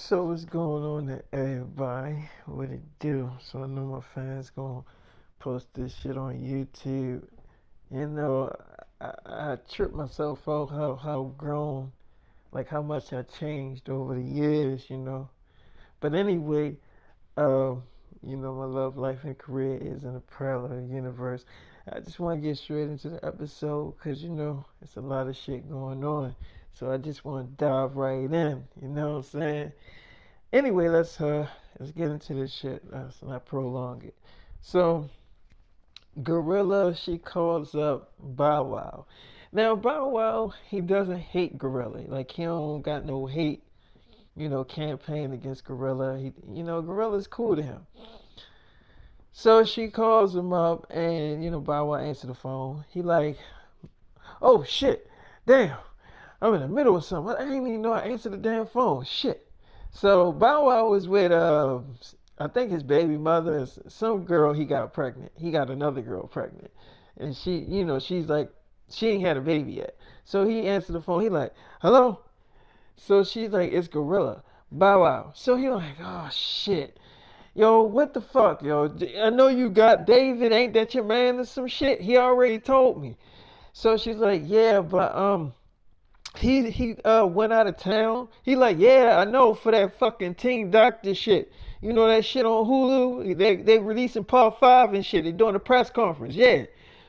So what's going on to everybody? What it do? So I know my fans gonna post this shit on YouTube. You know, I trip myself out how grown, like how much I changed over the years. But anyway, um, my love life and career is in a parallel universe. I just want to get straight into the episode because it's a lot of shit going on. So I just want to dive right in. You know what I'm saying? Anyway, let's get into this shit. Let's not prolong it. So, Gorilla, she calls up Bow Wow. Now, Bow Wow, he doesn't hate Gorilla. Like he don't got no hate, campaign against Gorilla. Gorilla's cool to him. So she calls him up, and Bow Wow answer the phone. He like, oh shit, damn, I'm in the middle of something. I didn't even know I answered the damn phone. Shit. So Bow Wow was with I think his baby mother is some girl he got pregnant. He got another girl pregnant. And she's like she ain't had a baby yet. So he answered the phone. He like, hello? So she's like, it's Gorilla. Bow Wow. So he like, oh shit. Yo, what the fuck, yo? I know you got David, ain't that your man or some shit? He already told me. So she's like, yeah, but he went out of town. He like, yeah, I know for that fucking Team Doctor shit. You know that shit on Hulu? They releasing part five and shit. They doing a press conference. Yeah.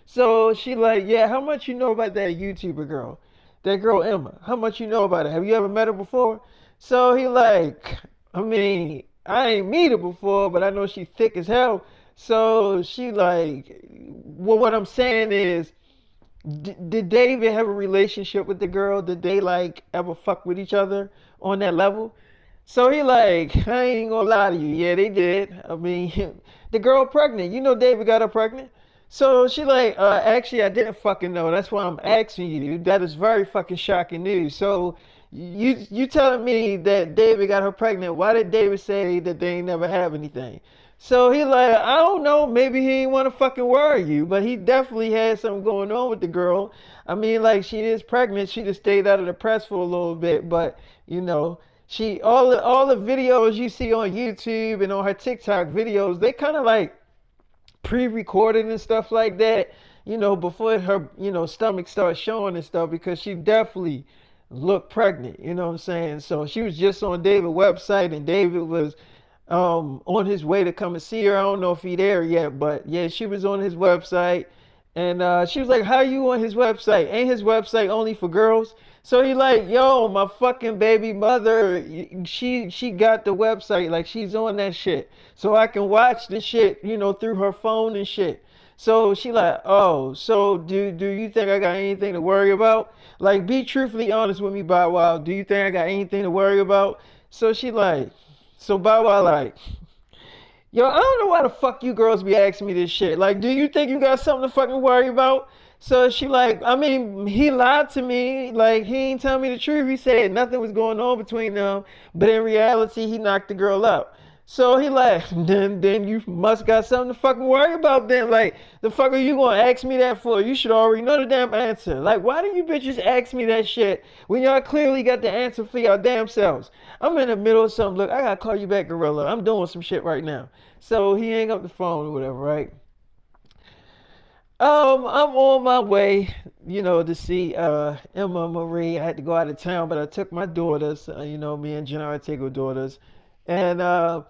So she like, yeah, how much you know about that YouTuber girl? That girl Emma. How much you know about her? Have you ever met her before? So he like, I mean, I ain't meet her before, but I know she thick as hell. So she like, well, what I'm saying is did David have a relationship with the girl? Did they like ever fuck with each other on that level? So he like, I ain't gonna lie to you. Yeah, they did. I mean, the girl pregnant. You know David got her pregnant. So she like, actually I didn't fucking know. That's why I'm asking you. That is very fucking shocking news. So you telling me that David got her pregnant? Why did David say that they ain't never have anything? So he like, I don't know, maybe he ain't want to fucking worry you, but he definitely had something going on with the girl. I mean, like she is pregnant, she just stayed out of the press for a little bit, but she all the videos you see on YouTube and on her TikTok videos, they kind of like pre-recorded and stuff like that, before her, stomach starts showing and stuff because she definitely looked pregnant, you know what I'm saying? So she was just on David's website and David was on his way to come and see her. I don't know if he there yet, but yeah, she was on his website. And she was like, how you on his website? Ain't his website only for girls? So he like, yo, my fucking baby mother, she got the website, like she's on that shit. So I can watch the shit, through her phone and shit. So she like, oh, so do you think I got anything to worry about? Like, be truthfully honest with me, Bow Wow. Do you think I got anything to worry about? So she like, so Bow Wow like, yo, I don't know why the fuck you girls be asking me this shit. Like, do you think you got something to fucking worry about? So she like, I mean, he lied to me. Like, he ain't tell me the truth. He said nothing was going on between them, but in reality, he knocked the girl up. So he like, then you must got something to fucking worry about then. Like, the fuck are you gonna ask me that for? You should already know the damn answer. Like, why do you bitches ask me that shit when y'all clearly got the answer for y'all damn selves? I'm in the middle of something. Look, I gotta call you back, Gorilla. I'm doing some shit right now. So he hang up the phone or whatever, right? I'm on my way, to see Emma Marie. I had to go out of town, but I took my daughters, me and Gennaro Tego daughters. And I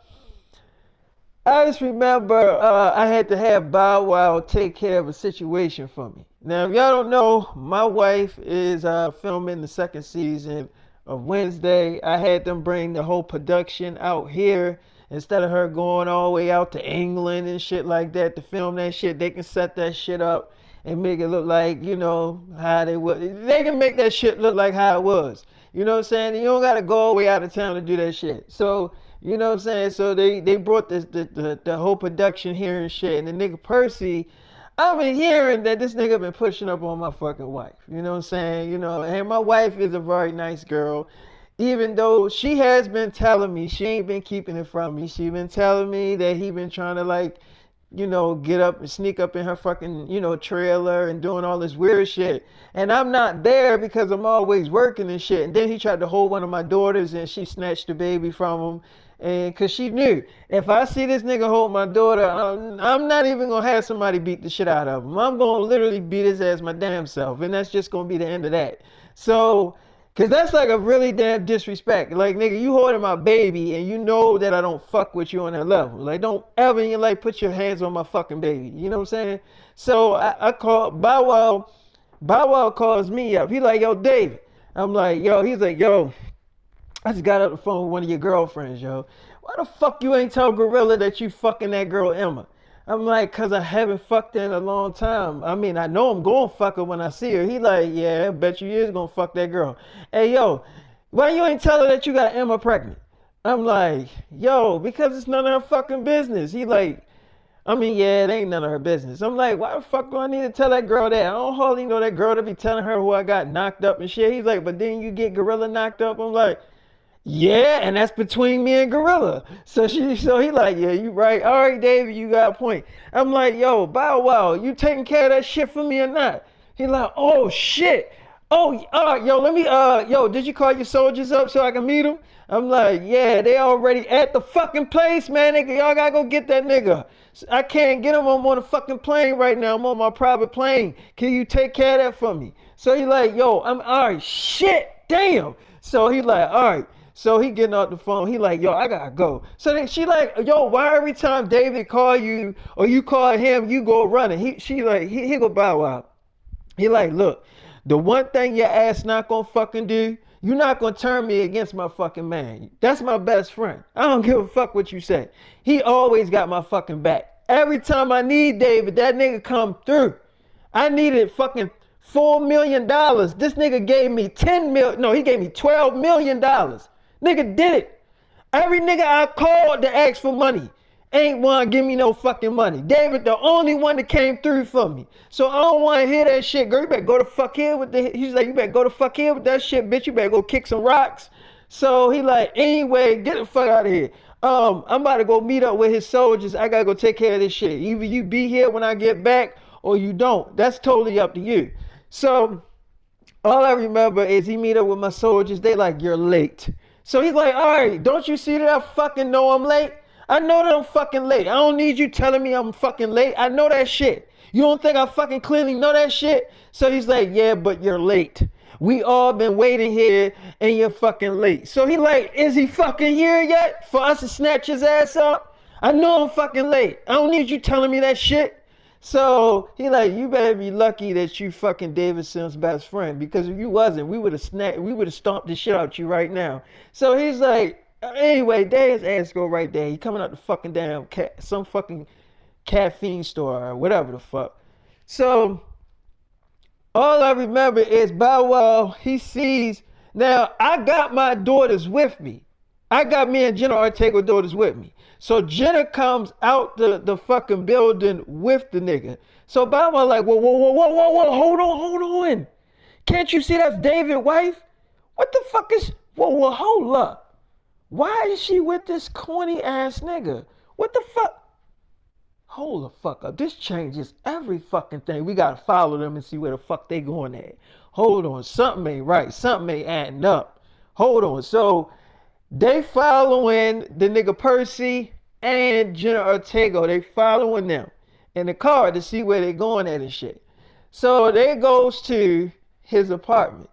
just remember I had to have Bow Wow take care of a situation for me. Now, if y'all don't know, my wife is filming the second season of Wednesday. I had them bring the whole production out here instead of her going all the way out to England and shit like that to film that shit. They can set that shit up and make it look like, how they would. They can make that shit look like how it was. You know what I'm saying? You don't gotta go all the way out of town to do that shit. So, you know what I'm saying? So they brought the whole production here and shit. And the nigga Percy, I've been hearing that this nigga been pushing up on my fucking wife. You know what I'm saying? And my wife is a very nice girl. Even though she has been telling me, she ain't been keeping it from me. She been telling me that he been trying to like get up and sneak up in her fucking, trailer and doing all this weird shit. And I'm not there because I'm always working and shit. And then he tried to hold one of my daughters and she snatched the baby from him. And cause she knew if I see this nigga hold my daughter, I'm not even gonna have somebody beat the shit out of him. I'm gonna literally beat his ass my damn self. And that's just gonna be the end of that. So, cause that's like a really damn disrespect. Like, nigga, you holding my baby and you know that I don't fuck with you on that level. Like, don't ever in your life put your hands on my fucking baby. You know what I'm saying? So I called Bow Wow. Bow Wow calls me up. He like, yo, David. I'm like, yo, he's like, yo, I just got off the phone with one of your girlfriends, yo. Why the fuck you ain't tell Gorilla that you fucking that girl Emma? I'm like, cause I haven't fucked her in a long time. I mean, I know I'm gonna fuck her when I see her. He like, yeah, I bet you is gonna fuck that girl. Hey, yo, why you ain't tell her that you got Emma pregnant? I'm like, yo, because it's none of her fucking business. He like, I mean, yeah, it ain't none of her business. I'm like, why the fuck do I need to tell that girl that? I don't hardly know that girl to be telling her who I got knocked up and shit. He's like, but then you get Gorilla knocked up. I'm like, yeah, and that's between me and Gorilla. So he like, yeah, you right. All right, David, you got a point. I'm like, yo, Bow Wow, you taking care of that shit for me or not? He like, oh shit. Oh, yo, let me, yo, did you call your soldiers up so I can meet them? I'm like, yeah, they already at the fucking place, man. Nigga, y'all gotta go get that nigga. I can't get him. I'm on the fucking plane right now. I'm on my private plane. Can you take care of that for me? So he like, yo, I'm all right. Shit, damn. So he like, all right. So he getting off the phone. He like, yo, I gotta go. So then she like, yo, why every time David call you or you call him, you go running? She like, he go Bow Wow. He like, look, the one thing your ass not gonna fucking do, you not gonna turn me against my fucking man. That's my best friend. I don't give a fuck what you say. He always got my fucking back. Every time I need David, that nigga come through. I needed fucking $4 million. This nigga gave me 10 million. No, he gave me $12 million. Nigga did it. Every nigga I called to ask for money ain't want to give me no fucking money. David, the only one that came through for me. So I don't want to hear that shit, girl. You better go to fuck here with the. He's like, you better go to fuck here with that shit, bitch. You better go kick some rocks. So he like, anyway, get the fuck out of here. I'm about to go meet up with his soldiers. I gotta go take care of this shit. Either you be here when I get back or you don't. That's totally up to you. So all I remember is he meet up with my soldiers. They like, you're late. So he's like, all right, don't you see that I fucking know I'm late? I know that I'm fucking late. I don't need you telling me I'm fucking late. I know that shit. You don't think I fucking clearly know that shit? So he's like, yeah, but you're late. We all been waiting here and you're fucking late. So he like, is he fucking here yet for us to snatch his ass up? I know I'm fucking late. I don't need you telling me that shit. So he like, you better be lucky that you fucking David Sims' best friend, because if you wasn't, we would have stomped the shit out you right now. So he's like, anyway, David's ass go right there. He coming out the fucking damn some fucking caffeine store or whatever the fuck. So all I remember is Bow Wow, he sees, now I got my daughters with me. I got me and Jenna Ortega daughters with me. So Jenna comes out the fucking building with the nigga. So Bow Wow like, whoa, hold on. Can't you see that's David's wife? What the fuck is, whoa, hold up. Why is she with this corny ass nigga? What the fuck? Hold the fuck up. This changes every fucking thing. We gotta follow them and see where the fuck they going at. Hold on, something ain't right. Something ain't adding up. Hold on. So they following the nigga Percy and Jenna Ortega. They following them in the car to see where they going at and shit. So they goes to his apartment.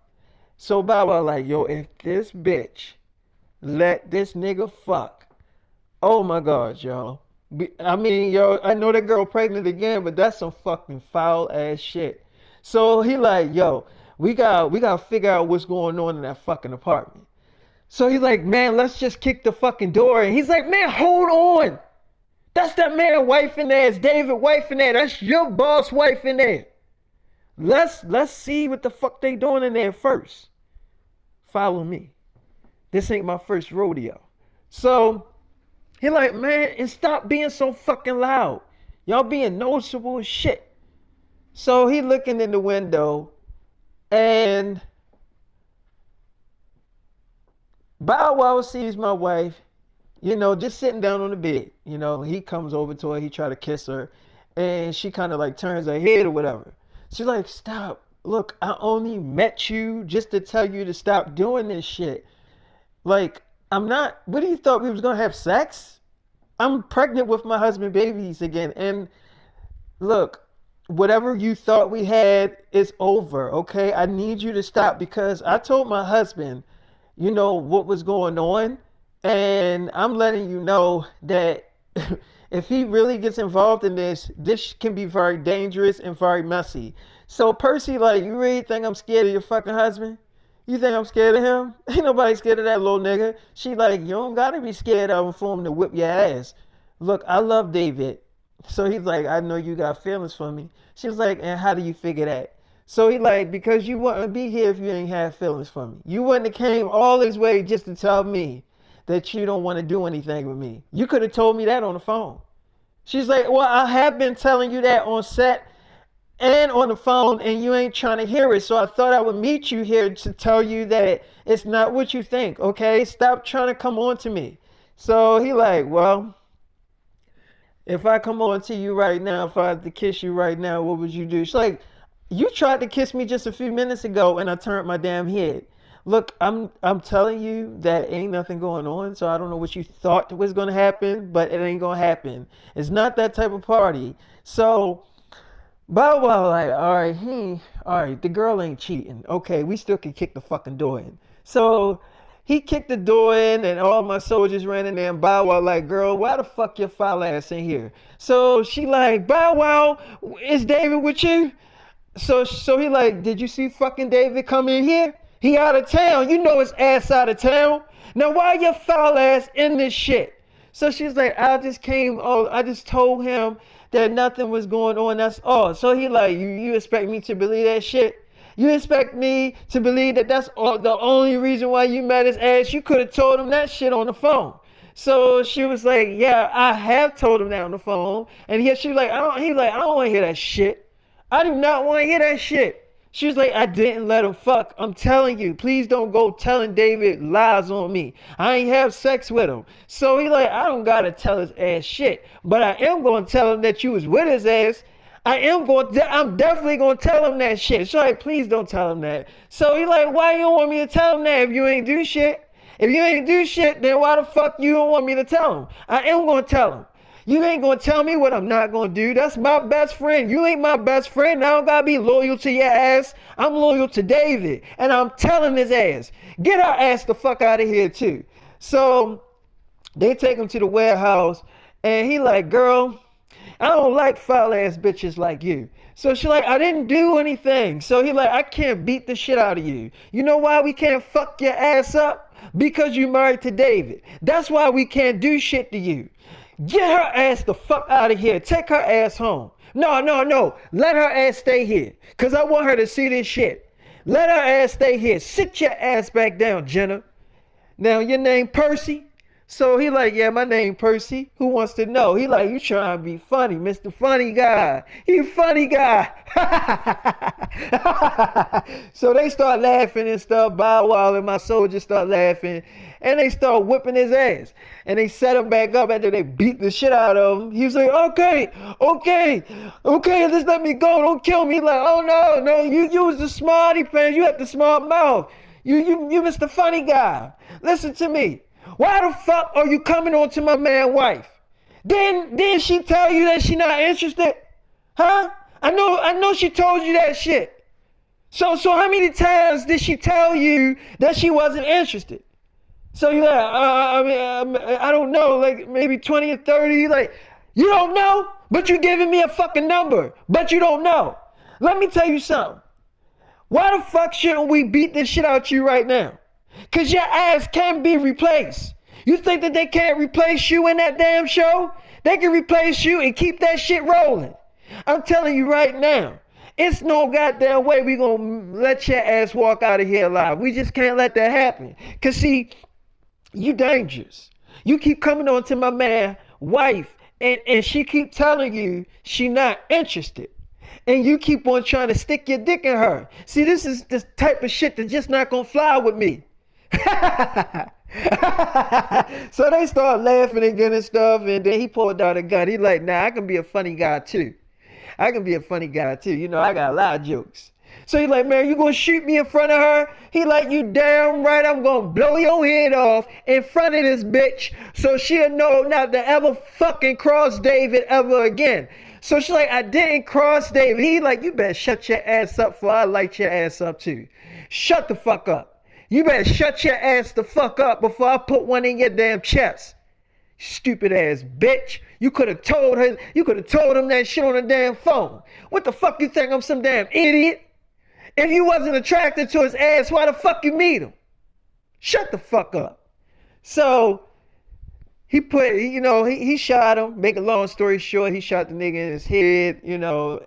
So Bow Wow like, yo, if this bitch let this nigga fuck, oh my God, y'all. I mean, yo, I know that girl pregnant again, but that's some fucking foul ass shit. So he like, yo, we gotta figure out what's going on in that fucking apartment. So he's like, man, let's just kick the fucking door. And he's like, man, hold on. That's that man wife in there. It's David wife in there. That's your boss wife in there. Let's see what the fuck they doing in there first. Follow me. This ain't my first rodeo. So he like, man, and stop being so fucking loud. Y'all being noticeable as shit. So he looking in the window and Bow Wow sees my wife. just sitting down on the bed. He comes over to her, he try to kiss her, and she kind of like turns her head or whatever. She's like, stop. Look, I only met you just to tell you to stop doing this shit. Like, I'm not, what do you thought we was gonna have sex? I'm pregnant with my husband babies again. And look, whatever you thought we had is over, okay? I need you to stop because I told my husband, what was going on. And I'm letting you know that if he really gets involved in this can be very dangerous and very messy. So Percy, like, you really think I'm scared of your fucking husband? You think I'm scared of him? Ain't nobody scared of that little nigga. She like, you don't gotta be scared of him for him to whip your ass. Look, I love David. So he's like, I know you got feelings for me. She's like, and how do you figure that? So he like, because you wouldn't be here if you ain't had feelings for me. You wouldn't have came all this way just to tell me that you don't want to do anything with me. You could have told me that on the phone. She's like, well, I have been telling you that on set and on the phone, and you ain't trying to hear it. So I thought I would meet you here to tell you that it's not what you think, okay? Stop trying to come on to me. So he like, well, if I come on to you right now, if I had to kiss you right now, what would you do? She's like, you tried to kiss me just a few minutes ago and I turned my damn head. Look, I'm telling you that ain't nothing going on, so I don't know what you thought was gonna happen, but it ain't gonna happen. It's not that type of party. So Bow Wow, like, all right, the girl ain't cheating. Okay, we still can kick the fucking door in. So he kicked the door in, and all my soldiers ran in there, and Bow Wow, like, girl, why the fuck your foul ass in here? So she like, Bow Wow, is David with you? So he like, did you see fucking David come in here? He out of town. You know his ass out of town. Now why your foul ass in this shit? So she's like, I just told him that nothing was going on. That's all. So he like, you expect me to believe that shit? You expect me to believe that that's all, the only reason why you met his ass? You could have told him that shit on the phone. So she was like, yeah, I have told him that on the phone. And she was like, I don't want to hear that shit. I do not want to hear that shit. She was like, I didn't let him fuck. I'm telling you, please don't go telling David lies on me. I ain't have sex with him. So he like, I don't gotta tell his ass shit, but I am gonna tell him that you was with his ass. I'm definitely gonna tell him that shit. So like, please don't tell him that. So he like, why you don't want me to tell him that if you ain't do shit? If you ain't do shit, then why the fuck you don't want me to tell him? I am gonna tell him. You ain't gonna tell me what I'm not gonna do. That's my best friend. You ain't my best friend. I don't gotta be loyal to your ass. I'm loyal to David. And I'm telling his ass, get our ass the fuck out of here too. So they take him to the warehouse and he like, girl, I don't like foul ass bitches like you. So she like, I didn't do anything. So he like, I can't beat the shit out of you. You know why we can't fuck your ass up? Because you married to David. That's why we can't do shit to you. Get her ass the fuck out of here. Take her ass home. No. Let her ass stay here. Because I want her to see this shit. Let her ass stay here. Sit your ass back down, Jenna. Now, your name Percy? So he like, yeah, my name Percy. Who wants to know? He like, you trying to be funny, Mr. Funny Guy. He funny guy. So they start laughing and stuff. Bow Wow and my soldiers start laughing. And they start whipping his ass. And they set him back up after they beat the shit out of him. He was like, okay, just let me go. Don't kill me. Like, oh no, you was the smarty pants. You had the smart mouth. You Mr. Funny Guy. Listen to me. Why the fuck are you coming on to my man wife? Didn't she tell you that she not interested? Huh? I know she told you that shit. So how many times did she tell you that she wasn't interested? So you're like, I don't know, like maybe 20 or 30. Like, you don't know, but you're giving me a fucking number, but you don't know. Let me tell you something. Why the fuck shouldn't we beat this shit out you right now? Because your ass can be replaced. You think that they can't replace you in that damn show? They can replace you and keep that shit rolling. I'm telling you right now, it's no goddamn way we gonna let your ass walk out of here alive. We just can't let that happen. Because see, you dangerous. You keep coming on to my man wife and she keep telling you she not interested. And you keep on trying to stick your dick in her. See, this is the type of shit that's just not gonna fly with me. So they start laughing again and stuff, and then he pulled out a gun. He like, nah, I can be a funny guy too. I can be a funny guy too. You know, I got a lot of jokes. So he like, man, you gonna shoot me in front of her? He like, you damn right, I'm gonna blow your head off in front of this bitch so she'll know not to ever fucking cross David ever again. So she's like, I didn't cross David. He like, you better shut your ass up before I light your ass up too. Shut the fuck up. You better shut your ass the fuck up before I put one in your damn chest. Stupid ass bitch. You could have told her, you could have told him that shit on the damn phone. What the fuck you think I'm some damn idiot? If you wasn't attracted to his ass, why the fuck you meet him? Shut the fuck up. So he shot him. Make a long story short, he shot the nigga in his head,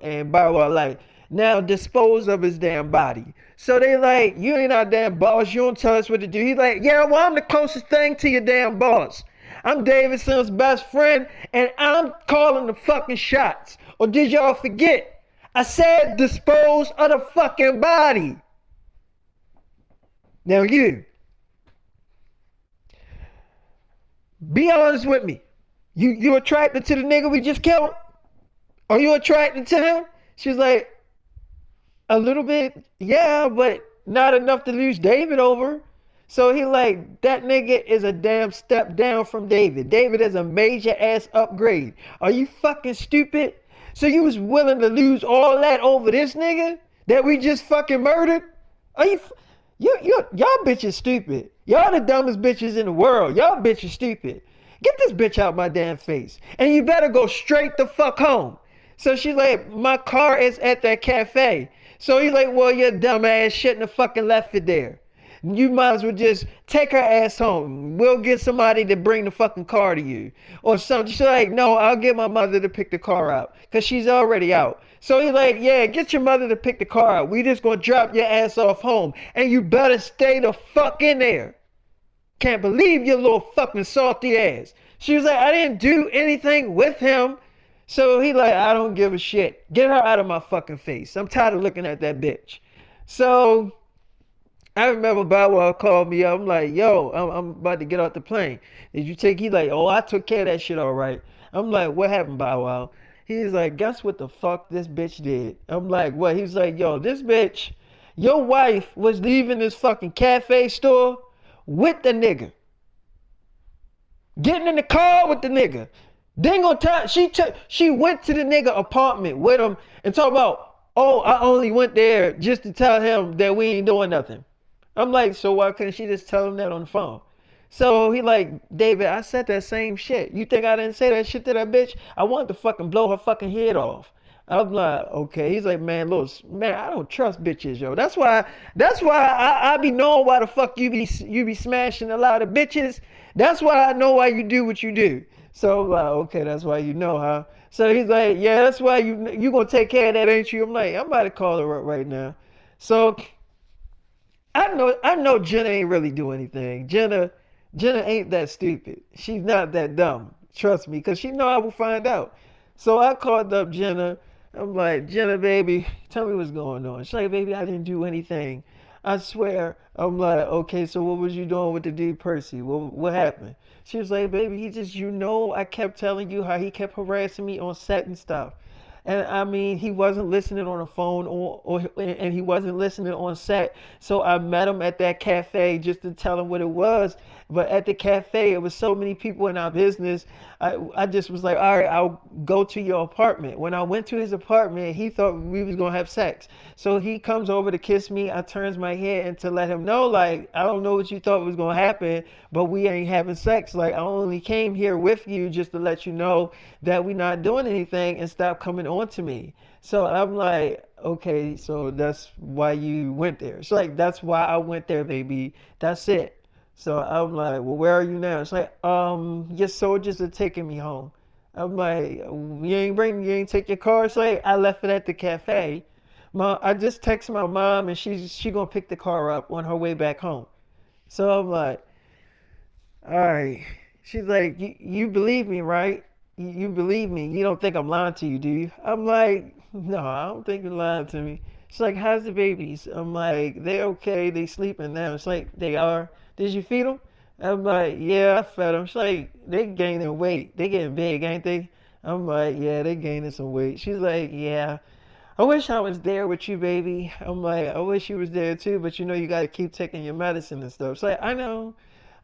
and Bow Wow like, now dispose of his damn body. So they like, you ain't our damn boss. You don't tell us what to do. He like, yeah, well, I'm the closest thing to your damn boss. I'm Davidson's best friend, and I'm calling the fucking shots. Or did y'all forget? I said dispose of the fucking body. Now you, be honest with me. You attracted to the nigga we just killed? Are you attracted to him? She's like, a little bit, yeah, but not enough to lose David over. So he like, that nigga is a damn step down from David. David is a major ass upgrade. Are you fucking stupid? So you was willing to lose all that over this nigga that we just fucking murdered? Are y'all bitches stupid. Y'all the dumbest bitches in the world. Y'all bitches stupid. Get this bitch out my damn face. And you better go straight the fuck home. So she's like, my car is at that cafe. So he's like, well, your dumb ass shouldn't have fucking left it there. You might as well just take her ass home. We'll get somebody to bring the fucking car to you. Or something. She's like, no, I'll get my mother to pick the car out. Because she's already out. So he's like, yeah, get your mother to pick the car out. We just going to drop your ass off home. And you better stay the fuck in there. Can't believe your little fucking salty ass. She was like, I didn't do anything with him. So he like, I don't give a shit. Get her out of my fucking face. I'm tired of looking at that bitch. So I remember Bow Wow called me up. I'm like, yo, I'm about to get off the plane. Did you take? He like, oh, I took care of that shit all right. I'm like, what happened, Bow Wow? He's like, guess what the fuck this bitch did? I'm like, what? He's like, yo, this bitch, your wife was leaving this fucking cafe store with the nigga. Getting in the car with the nigga. Then on time, she went to the nigga apartment with him and talk about, oh, I only went there just to tell him that we ain't doing nothing. I'm like, so why couldn't she just tell him that on the phone? So he like, David, I said that same shit. You think I didn't say that shit to that bitch? I wanted to fucking blow her fucking head off. I'm like, okay. He's like, man, look, man, I don't trust bitches, yo. That's why I be knowing why the fuck you be smashing a lot of bitches. That's why I know why you do what you do. So I'm like, okay, that's why you know, huh? So he's like, yeah, that's why you gonna take care of that, ain't you? I'm like, I'm about to call her up right now. So I know Jenna ain't really do anything. Jenna ain't that stupid. She's not that dumb. Trust me, because she know I will find out. So I called up Jenna. I'm like, Jenna, baby, tell me what's going on. She's like, baby, I didn't do anything. I swear. I'm like, okay, so what was you doing with the dude Percy? What happened? She was like, baby, I kept telling you how he kept harassing me on set and stuff. And I mean, he wasn't listening on the phone and he wasn't listening on set. So I met him at that cafe just to tell him what it was. But at the cafe, it was so many people in our business. I just was like, all right, I'll go to your apartment. When I went to his apartment, he thought we was going to have sex. So he comes over to kiss me. I turns my head and to let him know, like, I don't know what you thought was going to happen, but we ain't having sex. Like, I only came here with you just to let you know that we not doing anything and stop coming on to me. So I'm like, okay, so that's why you went there. It's like, that's why I went there, baby. That's it. So I'm like, well, where are you now? It's like, your soldiers are taking me home. I'm like, you ain't take your car? It's like, I left it at the cafe. I just texted my mom and she gonna pick the car up on her way back home. So I'm like, all right. She's like, you believe me, right? You believe me. You don't think I'm lying to you, do you? I'm like, no, I don't think you're lying to me. She's like, how's the babies? I'm like, they're okay. They sleeping now. It's like, they are. Did you feed them? I'm like, yeah, I fed them. She's like, they gaining weight. They getting big, ain't they? I'm like, yeah, they gaining some weight. She's like, yeah. I wish I was there with you, baby. I'm like, I wish you was there too, but you know you gotta keep taking your medicine and stuff. It's like, I know.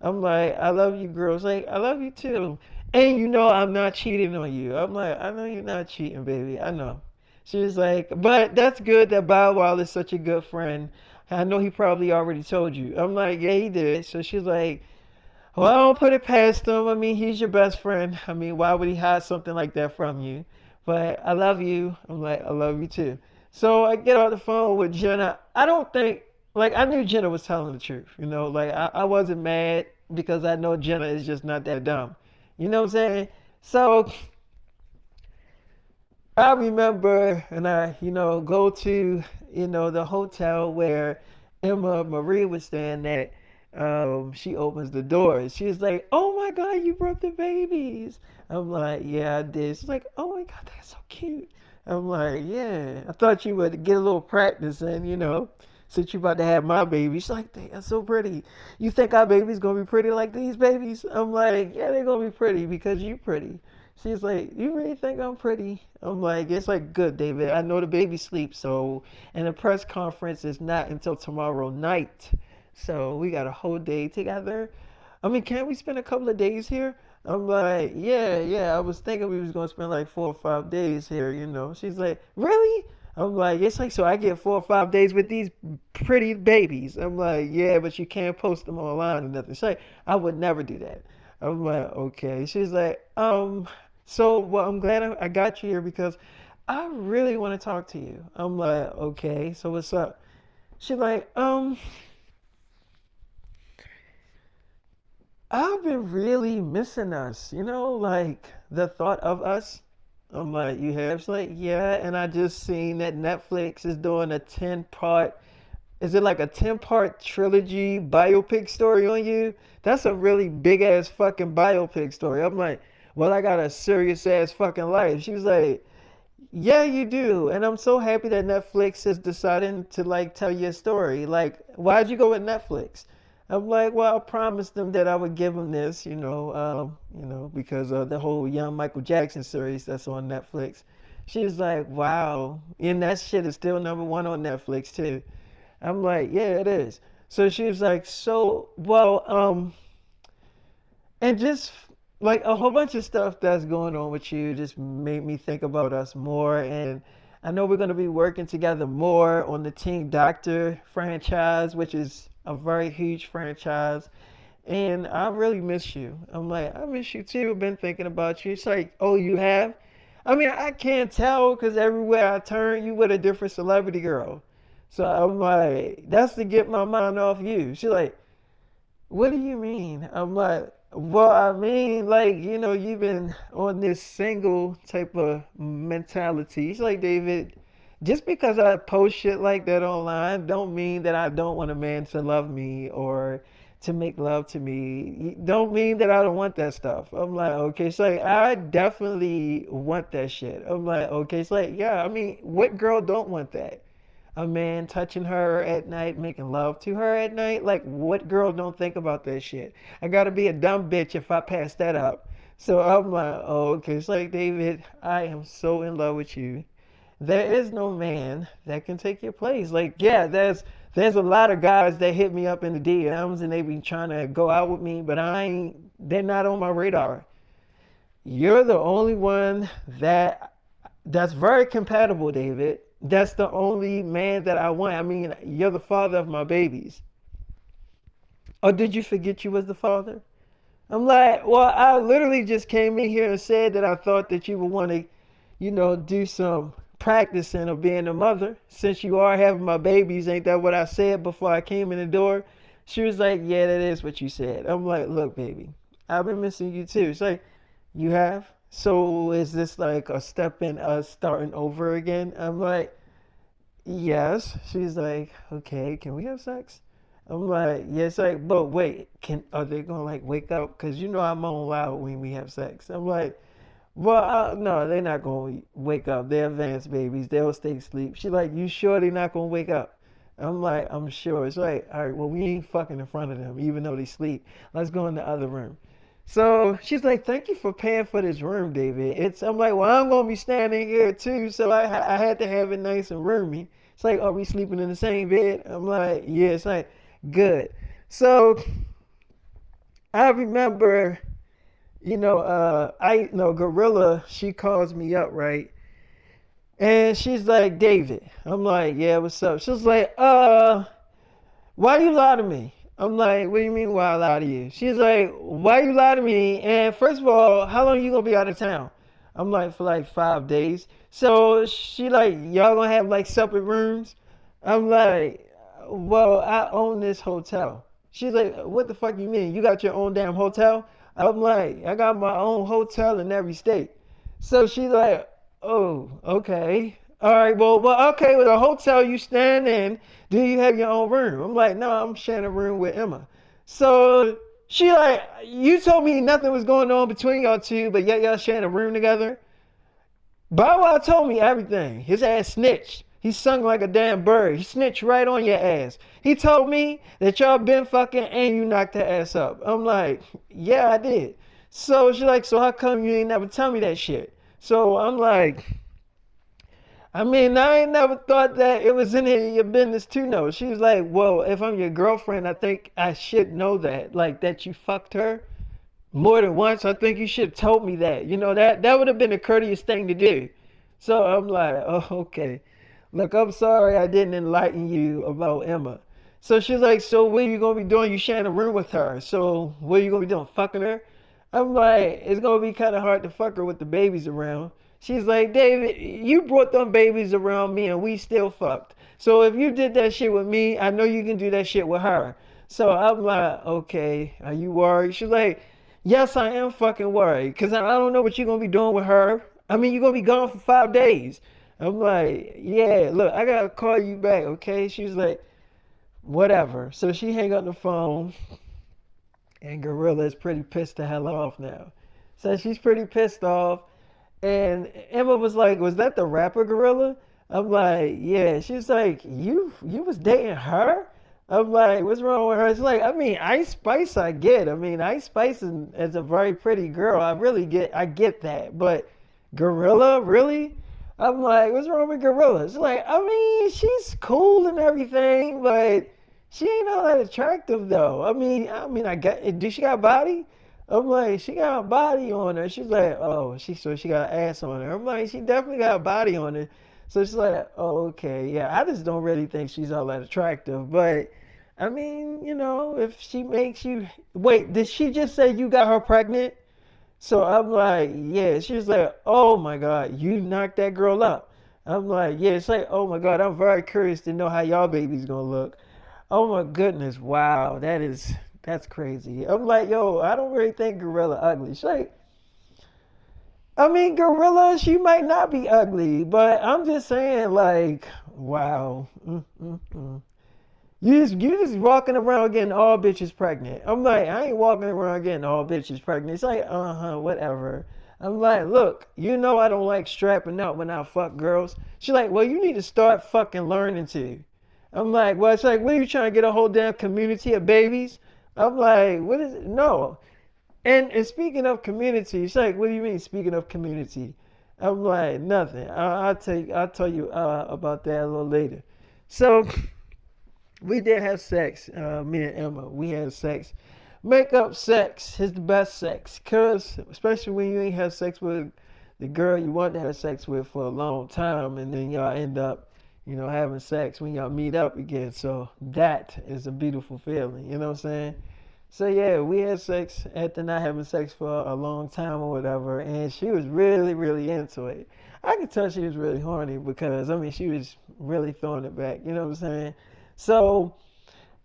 I'm like, I love you, girls. Like, I love you too. And you know I'm not cheating on you. I'm like, I know you're not cheating, baby. I know. She was like, but that's good that Bow Wow is such a good friend. I know he probably already told you. I'm like, yeah, he did. So she's like, well, I don't put it past him. I mean, he's your best friend. I mean, why would he hide something like that from you? But I love you. I'm like, I love you too. So I get on the phone with Jenna. I don't think, like, I knew Jenna was telling the truth. You know, like, I wasn't mad because I know Jenna is just not that dumb. You know what I'm saying? So I remember, and I, go to, the hotel where Emma Marie was staying at. She opens the door and she's like, "Oh my God, you brought the babies." I'm like, "Yeah, I did." She's like, "Oh my God, that's so cute." I'm like, "Yeah, I thought you would get a little practice and, since you about to have my baby." She's like, "They are so pretty. You think our baby's gonna be pretty like these babies?" I'm like, "Yeah, they're gonna be pretty because you pretty." She's like, "You really think I'm pretty?" I'm like, "It's like good, David. I know the baby sleeps, so and the press conference is not until tomorrow night. So we got a whole day together. I mean, can't we spend a couple of days here?" I'm like, "Yeah, yeah. I was thinking we was gonna spend like 4 or 5 days here. She's like, "Really?" I'm like, "It's like so I get 4 or 5 days with these pretty babies." I'm like, "Yeah, but you can't post them online or nothing." She's like, "I would never do that." I'm like, "Okay." She's like, so well, I'm glad I got you here because I really want to talk to you." I'm like, "Okay, so what's up?" She's like, "I've been really missing us, like the thought of us." I'm like, "You have?" She's like, "Yeah, and I just seen that Netflix is doing a 10-part, is it like a 10-part trilogy biopic story on you? That's a really big ass fucking biopic story." I'm like, "Well, I got a serious ass fucking life." She was like, "Yeah, you do." And I'm so happy that Netflix is deciding to like tell your story. Like, why'd you go with Netflix? I'm like, "Well, I promised them that I would give them this, because of the whole Young Michael Jackson series that's on Netflix." She's like, "Wow." And that shit is still #1 on Netflix too. I'm like, "Yeah, it is." So she was like, "So, well, and just like a whole bunch of stuff that's going on with you just made me think about us more. And I know we're going to be working together more on the Team Doctor franchise, which is a very huge franchise. And I really miss you." I'm like, "I miss you too. I've been thinking about you." It's like, "Oh, you have?" I mean, I can't tell because everywhere I turn, you with a different celebrity girl. So I'm like, "That's to get my mind off you." She's like, "What do you mean?" I'm like, "Well, I mean, like, you've been on this single type of mentality." She's like, "David, just because I post shit like that online don't mean that I don't want a man to love me or to make love to me. Don't mean that I don't want that stuff." I'm like, "Okay." It's like, "I definitely want that shit." I'm like, "Okay." It's like, "Yeah, I mean, what girl don't want that? A man touching her at night, making love to her at night. Like, what girl don't think about that shit? I gotta be a dumb bitch if I pass that up." So I'm like, "Oh, okay." It's like, "David, I am so in love with you. There is no man that can take your place." Like, yeah, there's a lot of guys that hit me up in the DMs and they be trying to go out with me, but I ain't. They're not on my radar. You're the only one that's very compatible, David. That's the only man that I want. I mean, you're the father of my babies. Or did you forget you was the father? I'm like, "Well, I literally just came in here and said that I thought that you would want to, do some practicing of being a mother since you are having my babies. Ain't that what I said before I came in the door?" She was like, "Yeah, that is what you said." I'm like, "Look, baby, I've been missing you too." It's like, "You have?" So is this like a step in us starting over again? I'm like, "Yes." She's like, "Okay, can we have sex?" I'm like, "Yes." Like, "But wait, can are they gonna like wake up? Cause I'm on loud when we have sex." I'm like, "Well, no, they're not gonna wake up. They're advanced babies. They'll stay asleep." She's like, "You sure they're not gonna wake up?" I'm like, I'm sure. It's like, all right, well, we ain't fucking in front of them, even though they sleep. Let's go in the other room. So she's like, thank you for paying for this room, David. I'm like, well, I'm gonna be standing here too, so I had to have it nice and roomy. It's like, are we sleeping in the same bed? I'm like, yeah. It's like, good. So I remember, Gorilla. She calls me up, right? And she's like, David. I'm like, yeah, what's up? She's like, why you lie to me? I'm like, what do you mean why I lie to you? She's like, why you lie to me? And first of all, how long you gonna be out of town? I'm like, for like 5 days. So she like, y'all gonna have like separate rooms? I'm like, well, I own this hotel. She's like, what the fuck you mean? You got your own damn hotel? I'm like, I got my own hotel in every state. So she's like, oh, okay. All right, well, okay, with a hotel you stand in, do you have your own room? I'm like, no, I'm sharing a room with Emma. So she like, you told me nothing was going on between y'all two, but yet y'all sharing a room together. Bow Wow told me everything. His ass snitched. He sung like a damn bird. He snitched right on your ass. He told me that y'all been fucking and you knocked her ass up. I'm like, yeah, I did. So she's like, so how come you ain't never tell me that shit? So I'm like, I mean, I ain't never thought that it was any of your business to know. She was like, well, if I'm your girlfriend, I think I should know that. Like that you fucked her more than once. I think you should have told me that. That would have been a courteous thing to do. So I'm like, oh, okay. Look, I'm sorry I didn't enlighten you about Emma. So she's like, so what are you gonna be doing? You sharing a room with her. So what are you gonna be doing? Fucking her? I'm like, it's gonna be kind of hard to fuck her with the babies around. She's like, David, you brought them babies around me and we still fucked. So if you did that shit with me, I know you can do that shit with her. So I'm like, okay, are you worried? She's like, yes, I am fucking worried because I don't know what you're gonna be doing with her. I mean, you're gonna be gone for 5 days. I'm like, yeah, look, I gotta call you back, okay? She's like, whatever. So she hang up the phone, and Gorilla is pretty pissed the hell off now. So she's pretty pissed off, and Emma was like, was that the rapper Gorilla? I'm like, yeah. She's like, you was dating her? I'm like, what's wrong with her? It's like, I mean, Ice Spice, I get. I mean, Ice Spice is a very pretty girl. I get that. But Gorilla, really? I'm like, what's wrong with Gorilla? It's like, I mean, she's cool and everything, but she ain't all that attractive though. I get. Do she got body? I'm like, she got a body on her. She's like, oh, she got an ass on her. I'm like, she definitely got a body on her. So she's like, oh, okay, yeah. I just don't really think she's all that attractive. But I mean, if she makes you wait, did she just say you got her pregnant? So I'm like, yeah. She's like, oh my God, you knocked that girl up. I'm like, yeah. It's like, oh my God, I'm very curious to know how y'all baby's gonna look. Oh my goodness, wow, that's crazy. I'm like, yo, I don't really think Gorilla ugly. She's like, I mean, Gorilla, she might not be ugly, but I'm just saying, like, wow. Mm. You just walking around getting all bitches pregnant. I'm like, I ain't walking around getting all bitches pregnant. It's like, whatever. I'm like, look, I don't like strapping out when I fuck girls. She's like, well, you need to start fucking learning to. I'm like, well, it's like, what are you trying to get a whole damn community of babies? I'm like, what is it? No. And speaking of community, it's like, what do you mean speaking of community? I'm like, nothing. I'll tell you about that a little later. So we did have sex, me and Emma. We had sex. Makeup sex is the best sex, cause especially when you ain't have sex with the girl you want to have sex with for a long time, and then y'all end up, having sex when y'all meet up again. So that is a beautiful feeling. You know what I'm saying? So yeah, we had sex after not having sex for a long time or whatever, and she was really, really into it. I could tell she was really horny because I mean she was really throwing it back. You know what I'm saying? So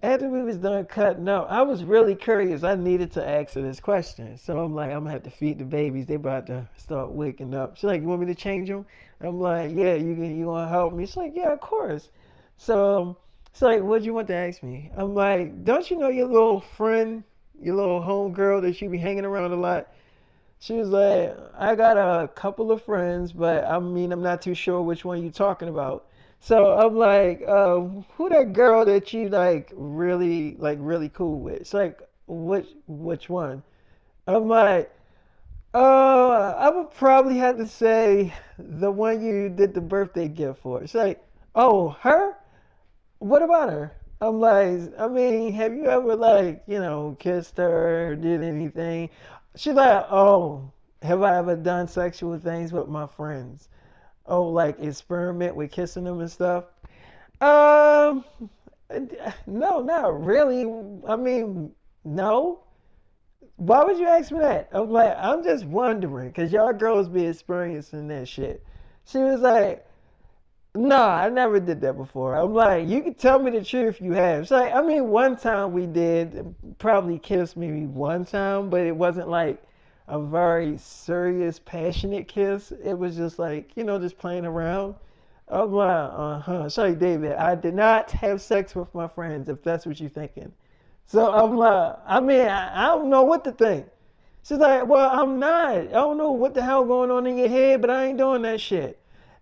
after we was done cutting up, I was really curious. I needed to ask her this question. So I'm like, I'm gonna have to feed the babies. They about to start waking up. She's like, you want me to change them? I'm like, yeah, you wanna help me? She's like, yeah, of course. So it's like, what do you want to ask me? I'm like, don't you know your little friend, your little home girl that you be hanging around a lot? She was like, I got a couple of friends, but I mean, I'm not too sure which one you're talking about. So I'm like, who that girl that you like really cool with? It's like, which one? I'm like, I would probably have to say the one you did the birthday gift for. It's like, oh, her? What about her? I'm like, I mean, have you ever kissed her or did anything? She's like, oh, have I ever done sexual things with my friends? Oh, like experiment with kissing them and stuff? Um, no, not really. I mean, no. Why would you ask me that? I'm like, I'm just wondering, cause y'all girls be experiencing that shit. She was like, no, I never did that before. I'm like, you can tell me the truth you have. It's like, I mean, one time we did probably kiss maybe one time, but it wasn't like a very serious, passionate kiss. It was just like, just playing around. I'm like, uh-huh. Sorry, David, I did not have sex with my friends, if that's what you're thinking. So I'm like, I mean, I don't know what to think. She's like, well, I'm not. I don't know what the hell going on in your head, but I ain't doing that shit.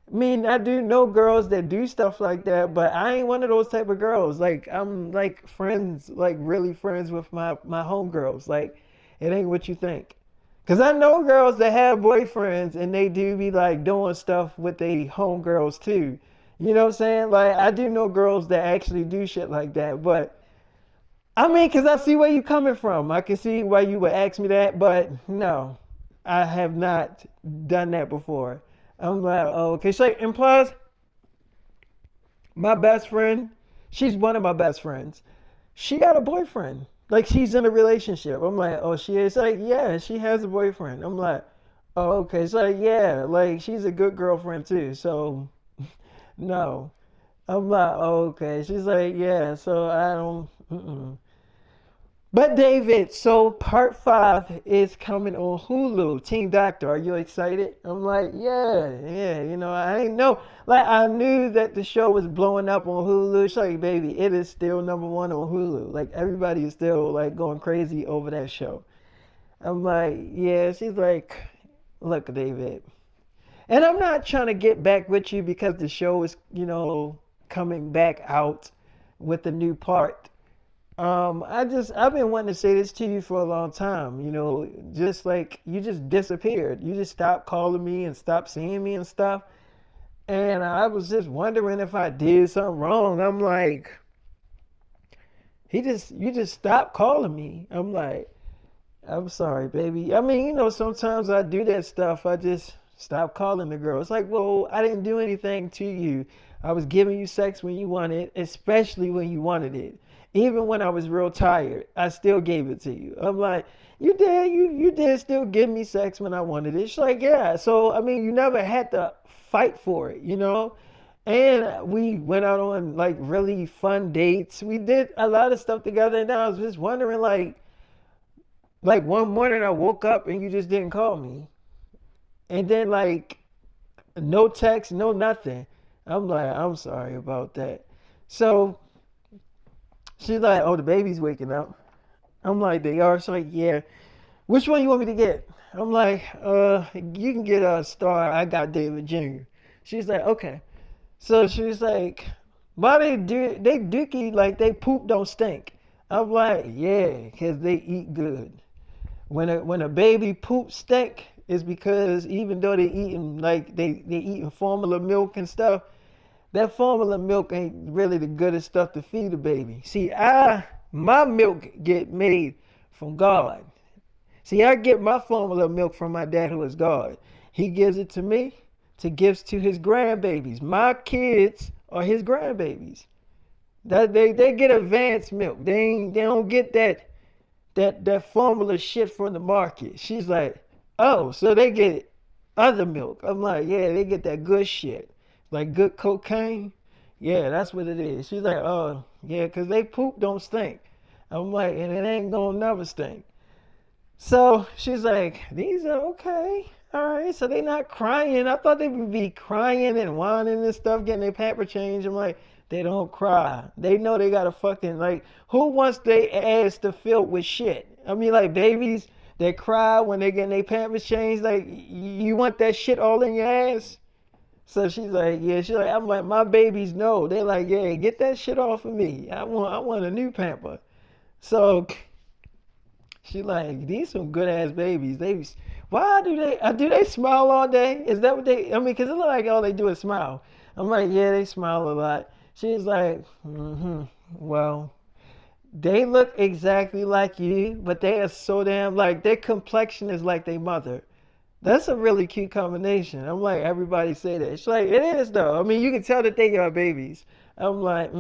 I mean, I do know girls that do stuff like that, but I ain't one of those type of girls. Like, I'm like friends, like really friends with my homegirls. Like, it ain't what you think. Cause I know girls that have boyfriends and they do be like doing stuff with their homegirls too. You know what I'm saying? Like, I do know girls that actually do shit like that, but I mean, cause I see where you coming from. I can see why you would ask me that, but no, I have not done that before. I'm like, oh, okay. So, and plus, my best friend, she's one of my best friends. She got a boyfriend. Like, she's in a relationship. I'm like, oh, she is? Like, yeah, she has a boyfriend. I'm like, oh, okay. So, like, yeah, like, she's a good girlfriend too. So, no. I'm like, oh, okay. She's like, yeah, so I don't. Mm-mm. But David, so part five is coming on Hulu. Team Doctor, are you excited? I'm like, yeah, yeah. I ain't know. Like, I knew that the show was blowing up on Hulu. She's like, baby, it is still number one on Hulu. Like, everybody is still like going crazy over that show. I'm like, yeah. She's like, look, David, and I'm not trying to get back with you because the show is, coming back out with a new part. I've been wanting to say this to you for a long time. Just like you just disappeared. You just stopped calling me and stopped seeing me and stuff. And I was just wondering if I did something wrong. I'm like, you just stopped calling me. I'm like, I'm sorry, baby. I mean, sometimes I do that stuff. I just stop calling the girl. It's like, well, I didn't do anything to you. I was giving you sex when you wanted, especially when you wanted it. Even when I was real tired, I still gave it to you. I'm like, you did still give me sex when I wanted it. She's like, yeah. So I mean, you never had to fight for it. And we went out on like really fun dates. We did a lot of stuff together, and I was just wondering, like one morning I woke up and you just didn't call me. And then like no text, no nothing. I'm like, I'm sorry about that. So she's like, oh, the baby's waking up. I'm like, they are? She's like, yeah. Which one you want me to get? I'm like, you can get a star. I got David Jr. She's like, okay. So she's like, why they dookie like they poop don't stink. I'm like, yeah, 'cause they eat good. When a baby poop stink is because even though they eating like they eating formula milk and stuff, that formula milk ain't really the goodest stuff to feed a baby. See, my milk get made from God. See, I get my formula milk from my dad who is God. He gives it to me to give to his grandbabies. My kids are his grandbabies. That they get advanced milk. They don't get that formula shit from the market. She's like, oh, so they get other milk. I'm like, yeah, they get that good shit. Like good cocaine. Yeah, that's what it is. She's like, oh, yeah, 'cause they poop don't stink. I'm like, and it ain't gonna never stink. So she's like, these are okay. All right, so they not crying. I thought they would be crying and whining and stuff, getting their pamper change. I'm like, they don't cry. They know they gotta fucking like. Who wants their ass to fill with shit? I mean, like babies that cry when they getting their pampers changed. Like, you want that shit all in your ass? So she's like, yeah, she's like, I'm like, my babies know. They're like, yeah, get that shit off of me. I want a new pamper. So she like, these some good ass babies. Why do they smile all day? Is that what they, I mean, cause it look like all they do is smile. I'm like, yeah, they smile a lot. She's like, well, they look exactly like you, but they are so damn like their complexion is like their mother. That's a really cute combination. I'm like, everybody say that. She's like, it is though. I mean, you can tell that they got babies. I'm like,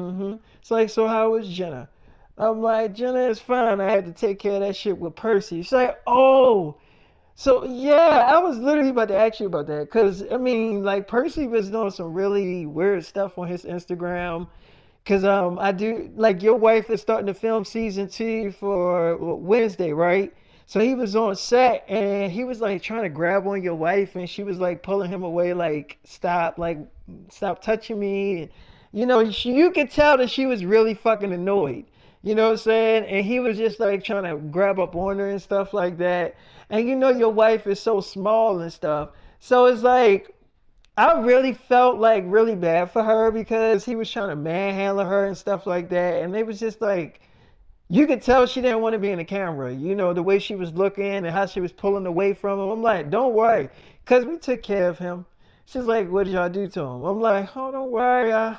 It's like, so how was Jenna? I'm like, Jenna is fine. I had to take care of that shit with Percy. She's like, oh, so yeah, I was literally about to ask you about that. Cause I mean, like Percy was doing some really weird stuff on his Instagram. Cause I do like your wife is starting to film season 2 for Wednesday, right? So he was on set and he was like trying to grab on your wife and she was like pulling him away, like stop touching me. And, you could tell that she was really fucking annoyed. You know what I'm saying? And he was just like trying to grab up on her and stuff like that. And your wife is so small and stuff. So it's like I really felt like really bad for her because he was trying to manhandle her and stuff like that. And it was just like, you could tell she didn't want to be in the camera. The way she was looking and how she was pulling away from him. I'm like, don't worry, because we took care of him. She's like, what did y'all do to him? I'm like, oh, don't worry.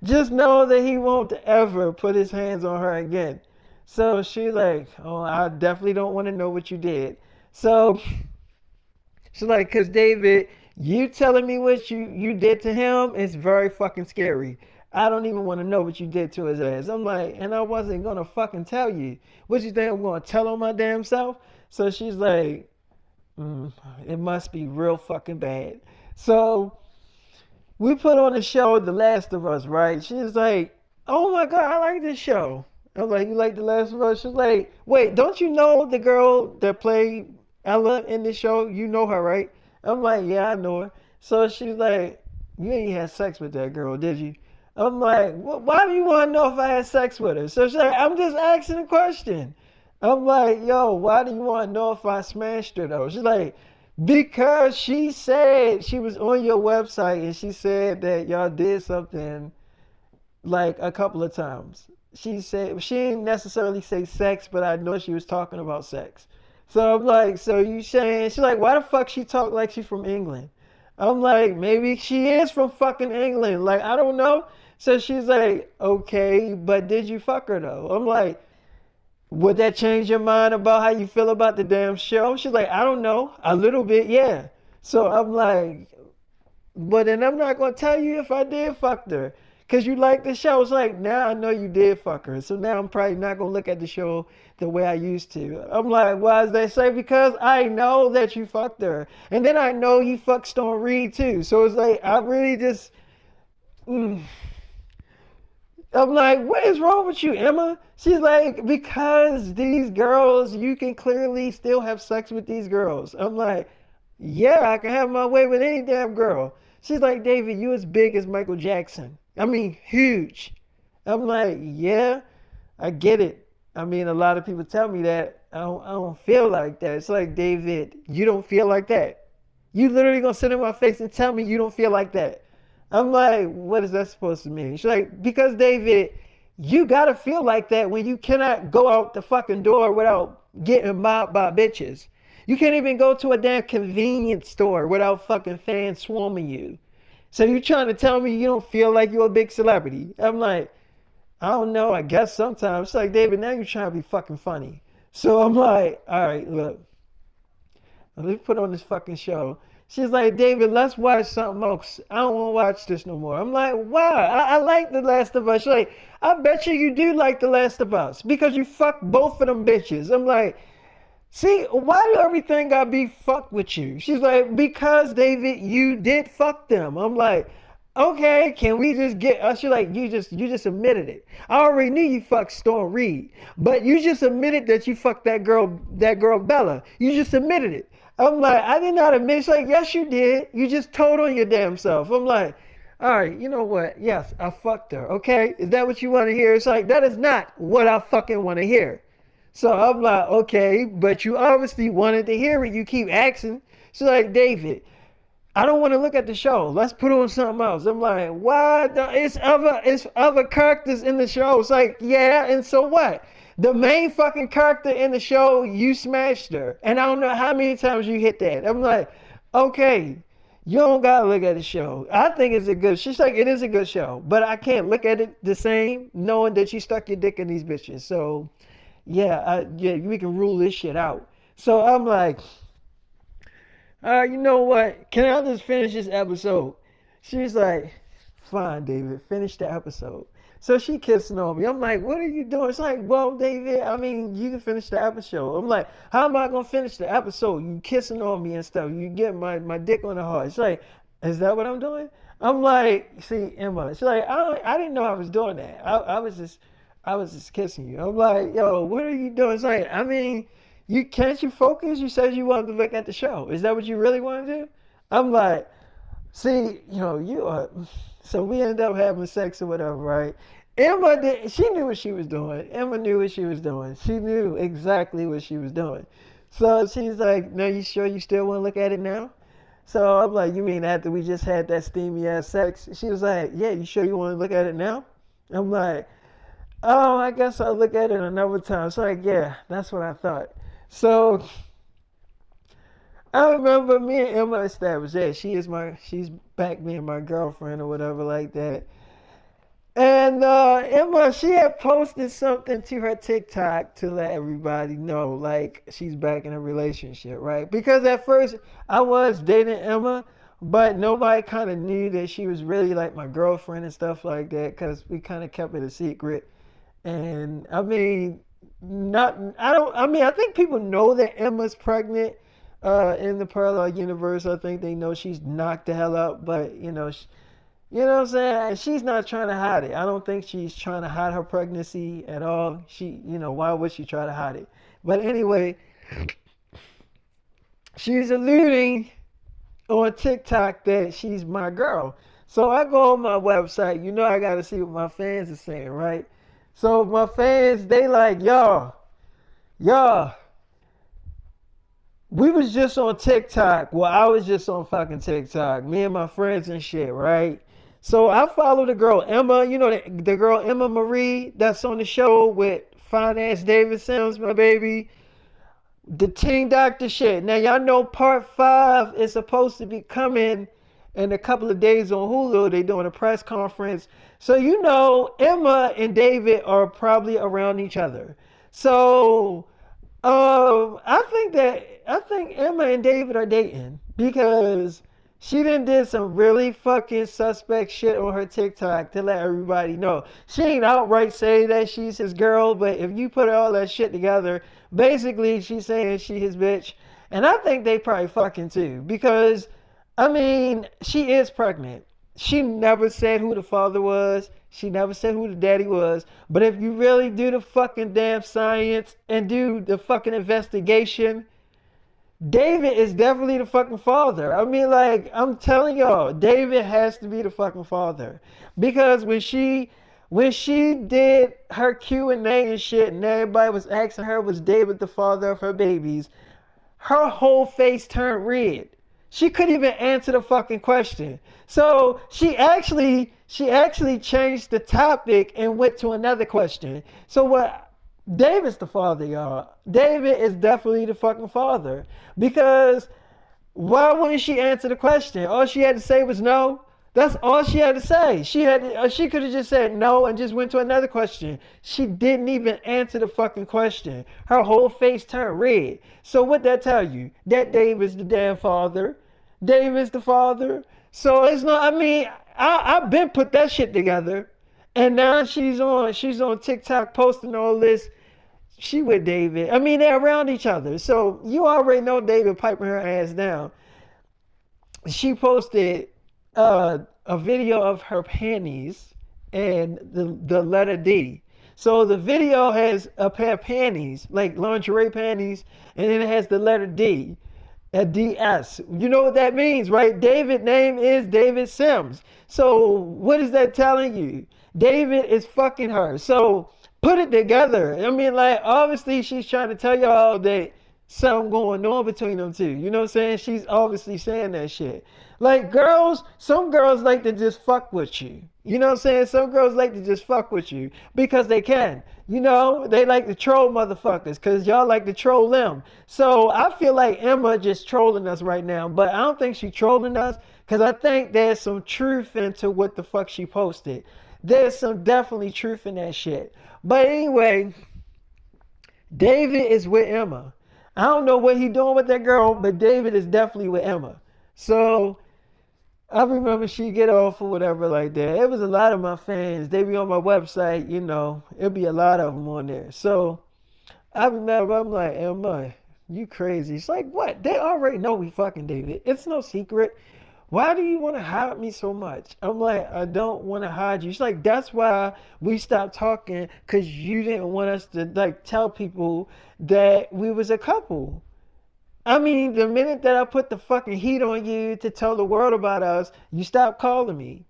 Just know that he won't ever put his hands on her again. So she like, oh, I definitely don't want to know what you did. So she's like, because David, you telling me what you did to him is very fucking scary. I don't even want to know what you did to his ass. I'm like, and I wasn't gonna fucking tell you. What you think I'm gonna tell on my damn self? So she's like, it must be real fucking bad. So we put on the show The Last of Us, right? She's like, oh my God, I like this show. I'm like, you like The Last of Us? She's like, wait, don't you know the girl that played Ella in the show? You know her, right? I'm like, yeah, I know her. So she's like, you ain't had sex with that girl, did you? I'm like, why do you want to know if I had sex with her? So she's like, I'm just asking a question. I'm like, yo, why do you want to know if I smashed her though? She's like, because she said she was on your website and she said that y'all did something like a couple of times. She said she didn't necessarily say sex, but I know she was talking about sex. So I'm like, so you saying she's like, why the fuck she talk like she's from England? I'm like, maybe she is from fucking England. Like, I don't know. So she's like, okay, but did you fuck her though? I'm like, would that change your mind about how you feel about the damn show? She's like, I don't know. A little bit, yeah. So I'm like, but then I'm not gonna tell you if I did fuck her. Cause you like the show. It's like, now I know you did fuck her. So now I'm probably not gonna look at the show the way I used to. I'm like, why does they say? Because I know that you fucked her. And then I know you fucked Storm Reed too. So it's like I really just I'm like, what is wrong with you, Emma? She's like, because these girls, you can clearly still have sex with these girls. I'm like, yeah, I can have my way with any damn girl. She's like, David, you as big as Michael Jackson. I mean, huge. I'm like, yeah, I get it. I mean, a lot of people tell me that. I don't feel like that. It's like, David, you don't feel like that. You literally gonna sit in my face and tell me you don't feel like that. I'm like, what is that supposed to mean? She's like, because David, you gotta feel like that when you cannot go out the fucking door without getting mobbed by bitches. You can't even go to a damn convenience store without fucking fans swarming you. So you trying to tell me you don't feel like you're a big celebrity? I'm like, I don't know. I guess sometimes. It's like, David, now you're trying to be fucking funny. So I'm like, all right, look, let's put on this fucking show. She's like, David, let's watch something else. I don't want to watch this no more. I'm like, why? I like The Last of Us. She's like, I bet you do like The Last of Us because you fucked both of them bitches. I'm like, see, why do everything gotta be fucked with you? She's like, because David, you did fuck them. I'm like, okay, can we just get us? She's like, you just admitted it. I already knew you fucked Storm Reed, but you just admitted that you fucked that girl Bella. You just admitted it. I'm like, I did not admit. She's like, yes, you did. You just told on your damn self. I'm like, all right, you know what? Yes, I fucked her. Okay, is that what you want to hear? It's like, that is not what I fucking want to hear. So I'm like, okay, but you obviously wanted to hear it. You keep asking. She's like, David, I don't want to look at the show. Let's put on something else. I'm like, what? It's other characters in the show. It's like, yeah, and so what? The main fucking character in the show, you smashed her. And I don't know how many times you hit that. I'm like, okay, you don't gotta look at the show. I think it's a good. She's like, it is a good show, but I can't look at it the same, knowing that you stuck your dick in these bitches. So yeah, yeah, we can rule this shit out. So I'm like, you know what? Can I just finish this episode? She's like, fine, David, finish the episode. So she kissing on me. I'm like, what are you doing? It's like, well, David, I mean, you can finish the episode. I'm like, how am I gonna finish the episode? You kissing on me and stuff. You get my dick on the heart. It's like, is that what I'm doing? I'm like, see, Emma. She's like, I didn't know I was doing that. I was just kissing you. I'm like, yo, what are you doing? It's like, I mean, you can't you focus? You said you wanted to look at the show. Is that what you really want to do? I'm like, see, you are. So we ended up having sex or whatever, right? Emma did. She knew what she was doing. Emma knew what she was doing. She knew exactly what she was doing. So she's like, "No, you sure you still want to look at it now?" So I'm like, "You mean after we just had that steamy ass sex?" She was like, "Yeah, you sure you want to look at it now?" I'm like, "Oh, I guess I'll look at it another time." So like, yeah, that's what I thought. So I remember me and Emma established that she's back being my girlfriend or whatever like that. And Emma, she had posted something to her TikTok to let everybody know, like she's back in a relationship, right? Because at first I was dating Emma, but nobody kind of knew that she was really like my girlfriend and stuff like that, because we kind of kept it a secret. And I mean, not I don't. I mean, I think people know that Emma's pregnant. In the parallel universe, I think they know she's knocked the hell up, but you know what I'm saying? She's not trying to hide it. I don't think she's trying to hide her pregnancy at all. Why would she try to hide it? But anyway, she's alluding on TikTok that she's my girl. So I go on my website. I got to see what my fans are saying, right? So my fans, they like, y'all, we was just on TikTok. Well, I was just on fucking TikTok. Me and my friends and shit, right? So I follow the girl Emma. The girl Emma Marie that's on the show with fine ass David Sims, my baby. The Teen Doctor shit. Now y'all know part 5 is supposed to be coming in a couple of days on Hulu. They doing a press conference. So Emma and David are probably around each other. So I think Emma and David are dating because she done did some really fucking suspect shit on her TikTok to let everybody know. She ain't outright say that she's his girl, but if you put all that shit together, basically she's saying she his bitch. And I think they probably fucking too because I mean she is pregnant. She never said who the father was. She never said who the daddy was. But if you really do the fucking damn science and do the fucking investigation, David is definitely the fucking father. I mean, like, I'm telling y'all, David has to be the fucking father. Because when she did her Q&A and shit and everybody was asking her was David the father of her babies, her whole face turned red. She couldn't even answer the fucking question. So she actually changed the topic and went to another question. So what David's the father, y'all. David is definitely the fucking father. Because why wouldn't she answer the question? All she had to say was no. That's all she had to say. She could have just said no and just went to another question. She didn't even answer the fucking question. Her whole face turned red. So what that tell you? That David's the damn father. David's the father. So it's not. I mean, I've been put that shit together, and now she's on TikTok posting all this. She with David. I mean, they're around each other. So you already know David piping her ass down. She posted a video of her panties and the letter D. So the video has a pair of panties, like lingerie panties, and then it has the letter D, a DS. You know what that means, right? David's name is David Sims. So what is that telling you? David is fucking her. So put it together. I mean, like, obviously she's trying to tell y'all that something going on between them two. You know what I'm saying? She's obviously saying that shit. Like girls, some girls like to just fuck with you. You know what I'm saying? Some girls like to just fuck with you because they can. You know, they like to troll motherfuckers because y'all like to troll them. So I feel like Emma just trolling us right now, but I don't think she trolling us because I think there's some truth into what the fuck she posted. There's some definitely truth in that shit. But anyway, David is with Emma. I don't know what he doing with that girl, but David is definitely with Emma. So I remember she get off or whatever like that. It was a lot of my fans. They be on my website, you know. It'll be a lot of them on there. So I remember I'm like, Emma, you crazy. It's like, what? They already know we fucking David. It's no secret. Why do you want to hide me so much? I'm like, I don't want to hide you. She's like, that's why we stopped talking because you didn't want us to like tell people that we was a couple. I mean, the minute that I put the fucking heat on you to tell the world about us, you stopped calling me.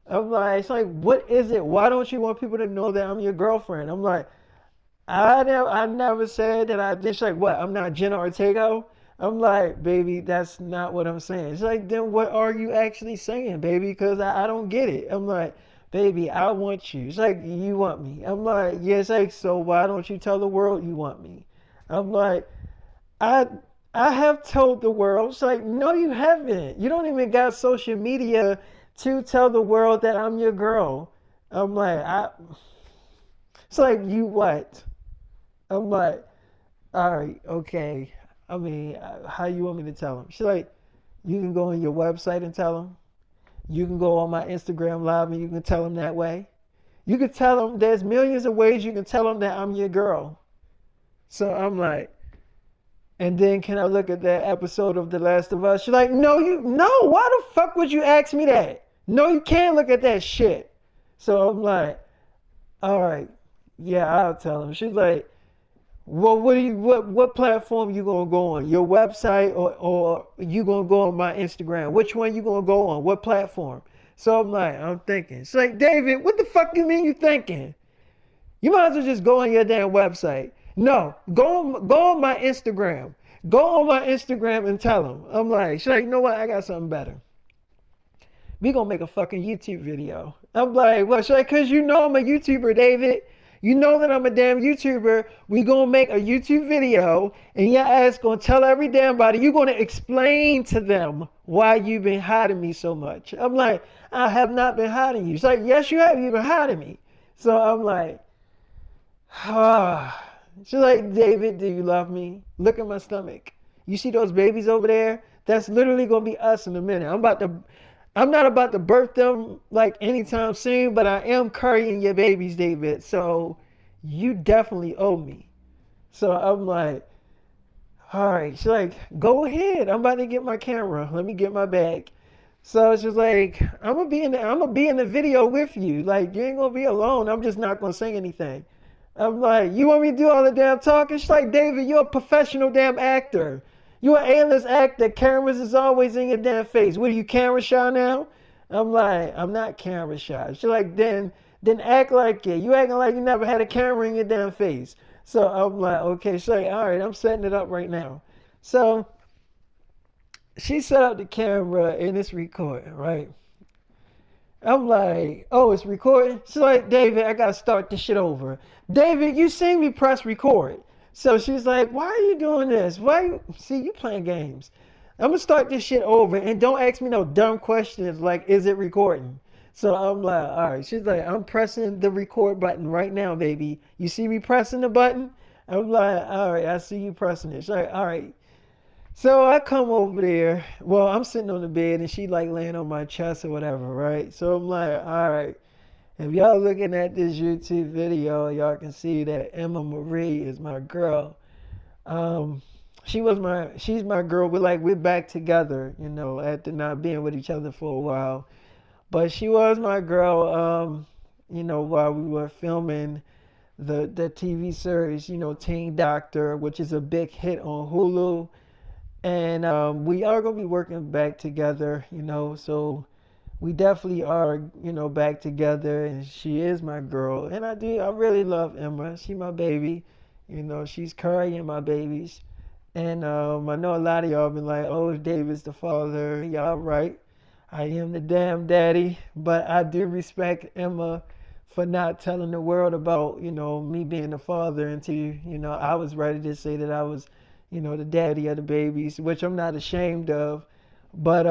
I'm like, it's like, what is it? Why don't you want people to know that I'm your girlfriend? I'm like, I never said that I just like what? I'm not Jenna Ortega. I'm like, baby, that's not what I'm saying. It's like, then what are you actually saying, baby? Because I don't get it. I'm like, baby, I want you. It's like, you want me. I'm like, yeah, it's like, so why don't you tell the world you want me? I'm like, I I have told the world. It's like, no, you haven't. You don't even got social media to tell the world that I'm your girl. I'm like, it's like, you what? I'm like, all right, okay. I mean, how you want me to tell them? She's like, you can go on your website and tell them. You can go on my Instagram live and you can tell them that way. You can tell them there's millions of ways you can tell them that I'm your girl. So I'm like, and then can I look at that episode of The Last of Us? She's like, no, why the fuck would you ask me that? No, you can't look at that shit. So I'm like, all right, yeah, I'll tell him. She's like, well, what platform you gonna go on? Your website or you gonna go on my Instagram? Which one you gonna go on? What platform? So I'm thinking. It's like, David, what the fuck you mean you thinking? You might as well just go on your damn website. No, go on my Instagram. Go on my Instagram and tell them. I'm like, she's like, you know what? I got something better. We gonna make a fucking YouTube video. I'm like, well, she's like, cause you know I'm a YouTuber, David. You know that I'm a damn YouTuber. We gonna make a YouTube video, and your ass gonna tell every damn body. You gonna explain to them why you been hiding me so much. I'm like, I have not been hiding you. She's like, yes, you have. You've been hiding me. So I'm like, ah. She's like, David, do you love me? Look at my stomach. You see those babies over there? That's literally gonna be us in a minute. I'm not about to birth them like anytime soon, but I am carrying your babies, David. So you definitely owe me. So I'm like, all right. She's like, go ahead. I'm about to get my camera. Let me get my bag. So she's like, I'm gonna be in the video with you. Like, you ain't gonna be alone. I'm just not gonna say anything. I'm like, you want me to do all the damn talking? She's like, David, you're a professional damn actor. You're an A-list actor. Cameras is always in your damn face. What are you, camera shy now? I'm like, I'm not camera shy. She's like, then act like it. You acting like you never had a camera in your damn face. So I'm like, okay. She's like, all right, I'm setting it up right now. So she set up the camera and it's recording, right? I'm like, oh, it's recording? She's like, David, I gotta start this shit over. David, you seen me press record. So she's like, why are you doing this? Why you see you playing games? I'm gonna start this shit over and don't ask me no dumb questions like, is it recording? So I'm like, all right. She's like, I'm pressing the record button right now, baby. You see me pressing the button? I'm like, all right, I see you pressing it. She's like, all right. So I come over there. Well, I'm sitting on the bed and she like laying on my chest or whatever, right? So I'm like, all right. If y'all looking at this YouTube video, y'all can see that Emma Marie is my girl. Um, she's my girl. We're back together, after not being with each other for a while. But she was my girl, while we were filming the TV series, Teen Doctor, which is a big hit on Hulu. And we are gonna be working back together, so we definitely are, back together. And she is my girl, and I really love Emma. She my baby, she's carrying my babies, And I know a lot of y'all been like, oh, David's the father. Y'all right. I am the damn daddy. But I do respect Emma for not telling the world about, me being the father until, I was ready to say that I was, the daddy of the babies, which I'm not ashamed of. But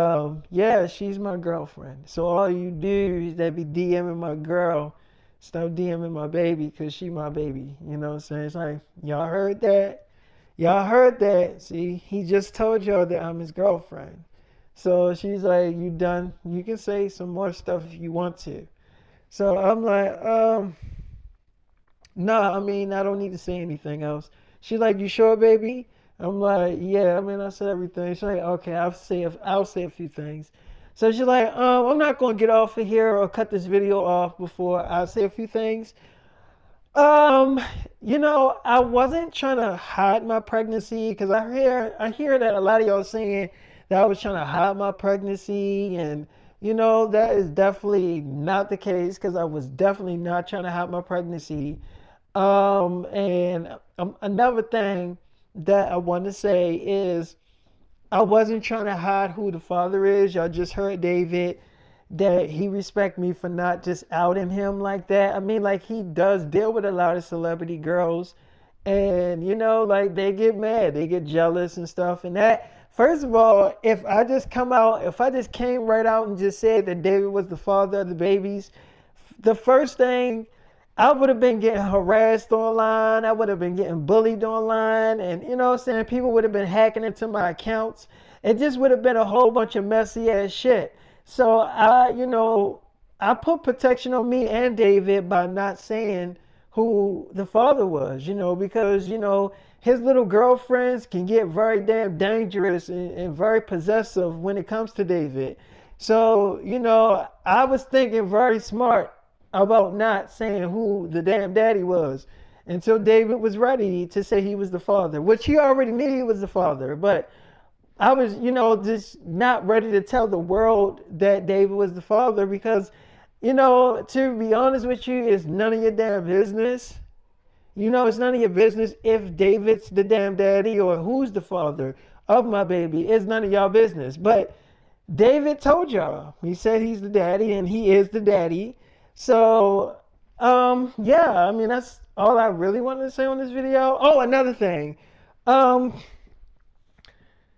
yeah, she's my girlfriend. So all you do is that be DMing my girl, stop DMing my baby because she my baby. You know what I'm saying? It's like, y'all heard that? Y'all heard that? See, he just told y'all that I'm his girlfriend. So she's like, you done? You can say some more stuff if you want to. So I'm like, no, I mean, I don't need to say anything else. She's like, you sure, baby? I'm like, yeah, I mean, I said everything. She's like, okay, I'll say a few things. So she's like, I'm not gonna get off of here or cut this video off before I say a few things. Um, I wasn't trying to hide my pregnancy because I hear that a lot of y'all saying that I was trying to hide my pregnancy, and that is definitely not the case because I was definitely not trying to hide my pregnancy. And another thing that I want to say is I wasn't trying to hide who the father is. Y'all just heard David that he respect me for not just outing him like that. I mean, like he does deal with a lot of celebrity girls, and like they get mad, they get jealous and stuff. And that, first of all, if I just came right out and just said that David was the father of the babies, the first thing I would have been getting harassed online. I would have been getting bullied online. And what I'm saying? People would have been hacking into my accounts. It just would have been a whole bunch of messy ass shit. So I put protection on me and David by not saying who the father was, because, his little girlfriends can get very damn dangerous and very possessive when it comes to David. So, I was thinking very smart about not saying who the damn daddy was until David was ready to say he was the father, which he already knew he was the father. But I was, just not ready to tell the world that David was the father because, to be honest with you, it's none of your damn business. It's none of your business if David's the damn daddy or who's the father of my baby. It's none of y'all business. But David told y'all. He said he's the daddy and he is the daddy. So, yeah, I mean, that's all I really wanted to say on this video. Oh, another thing. Um,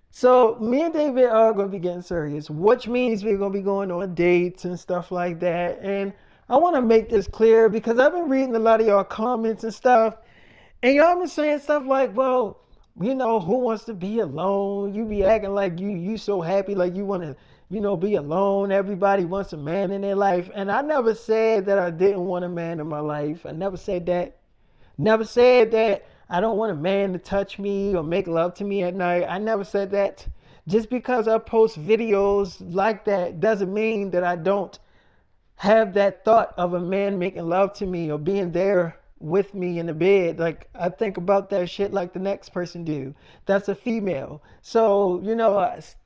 so me and David are going to be getting serious, which means we're going to be going on dates and stuff like that. And I want to make this clear because I've been reading a lot of y'all comments and stuff. And y'all been saying stuff like, well, who wants to be alone? You be acting like you so happy, like you want to, be alone. Everybody wants a man in their life. And I never said that I didn't want a man in my life. I never said that. Never said that I don't want a man to touch me or make love to me at night. I never said that. Just because I post videos like that doesn't mean that I don't have that thought of a man making love to me or being there with me in the bed. Like I think about that shit like the next person do. That's a female. So,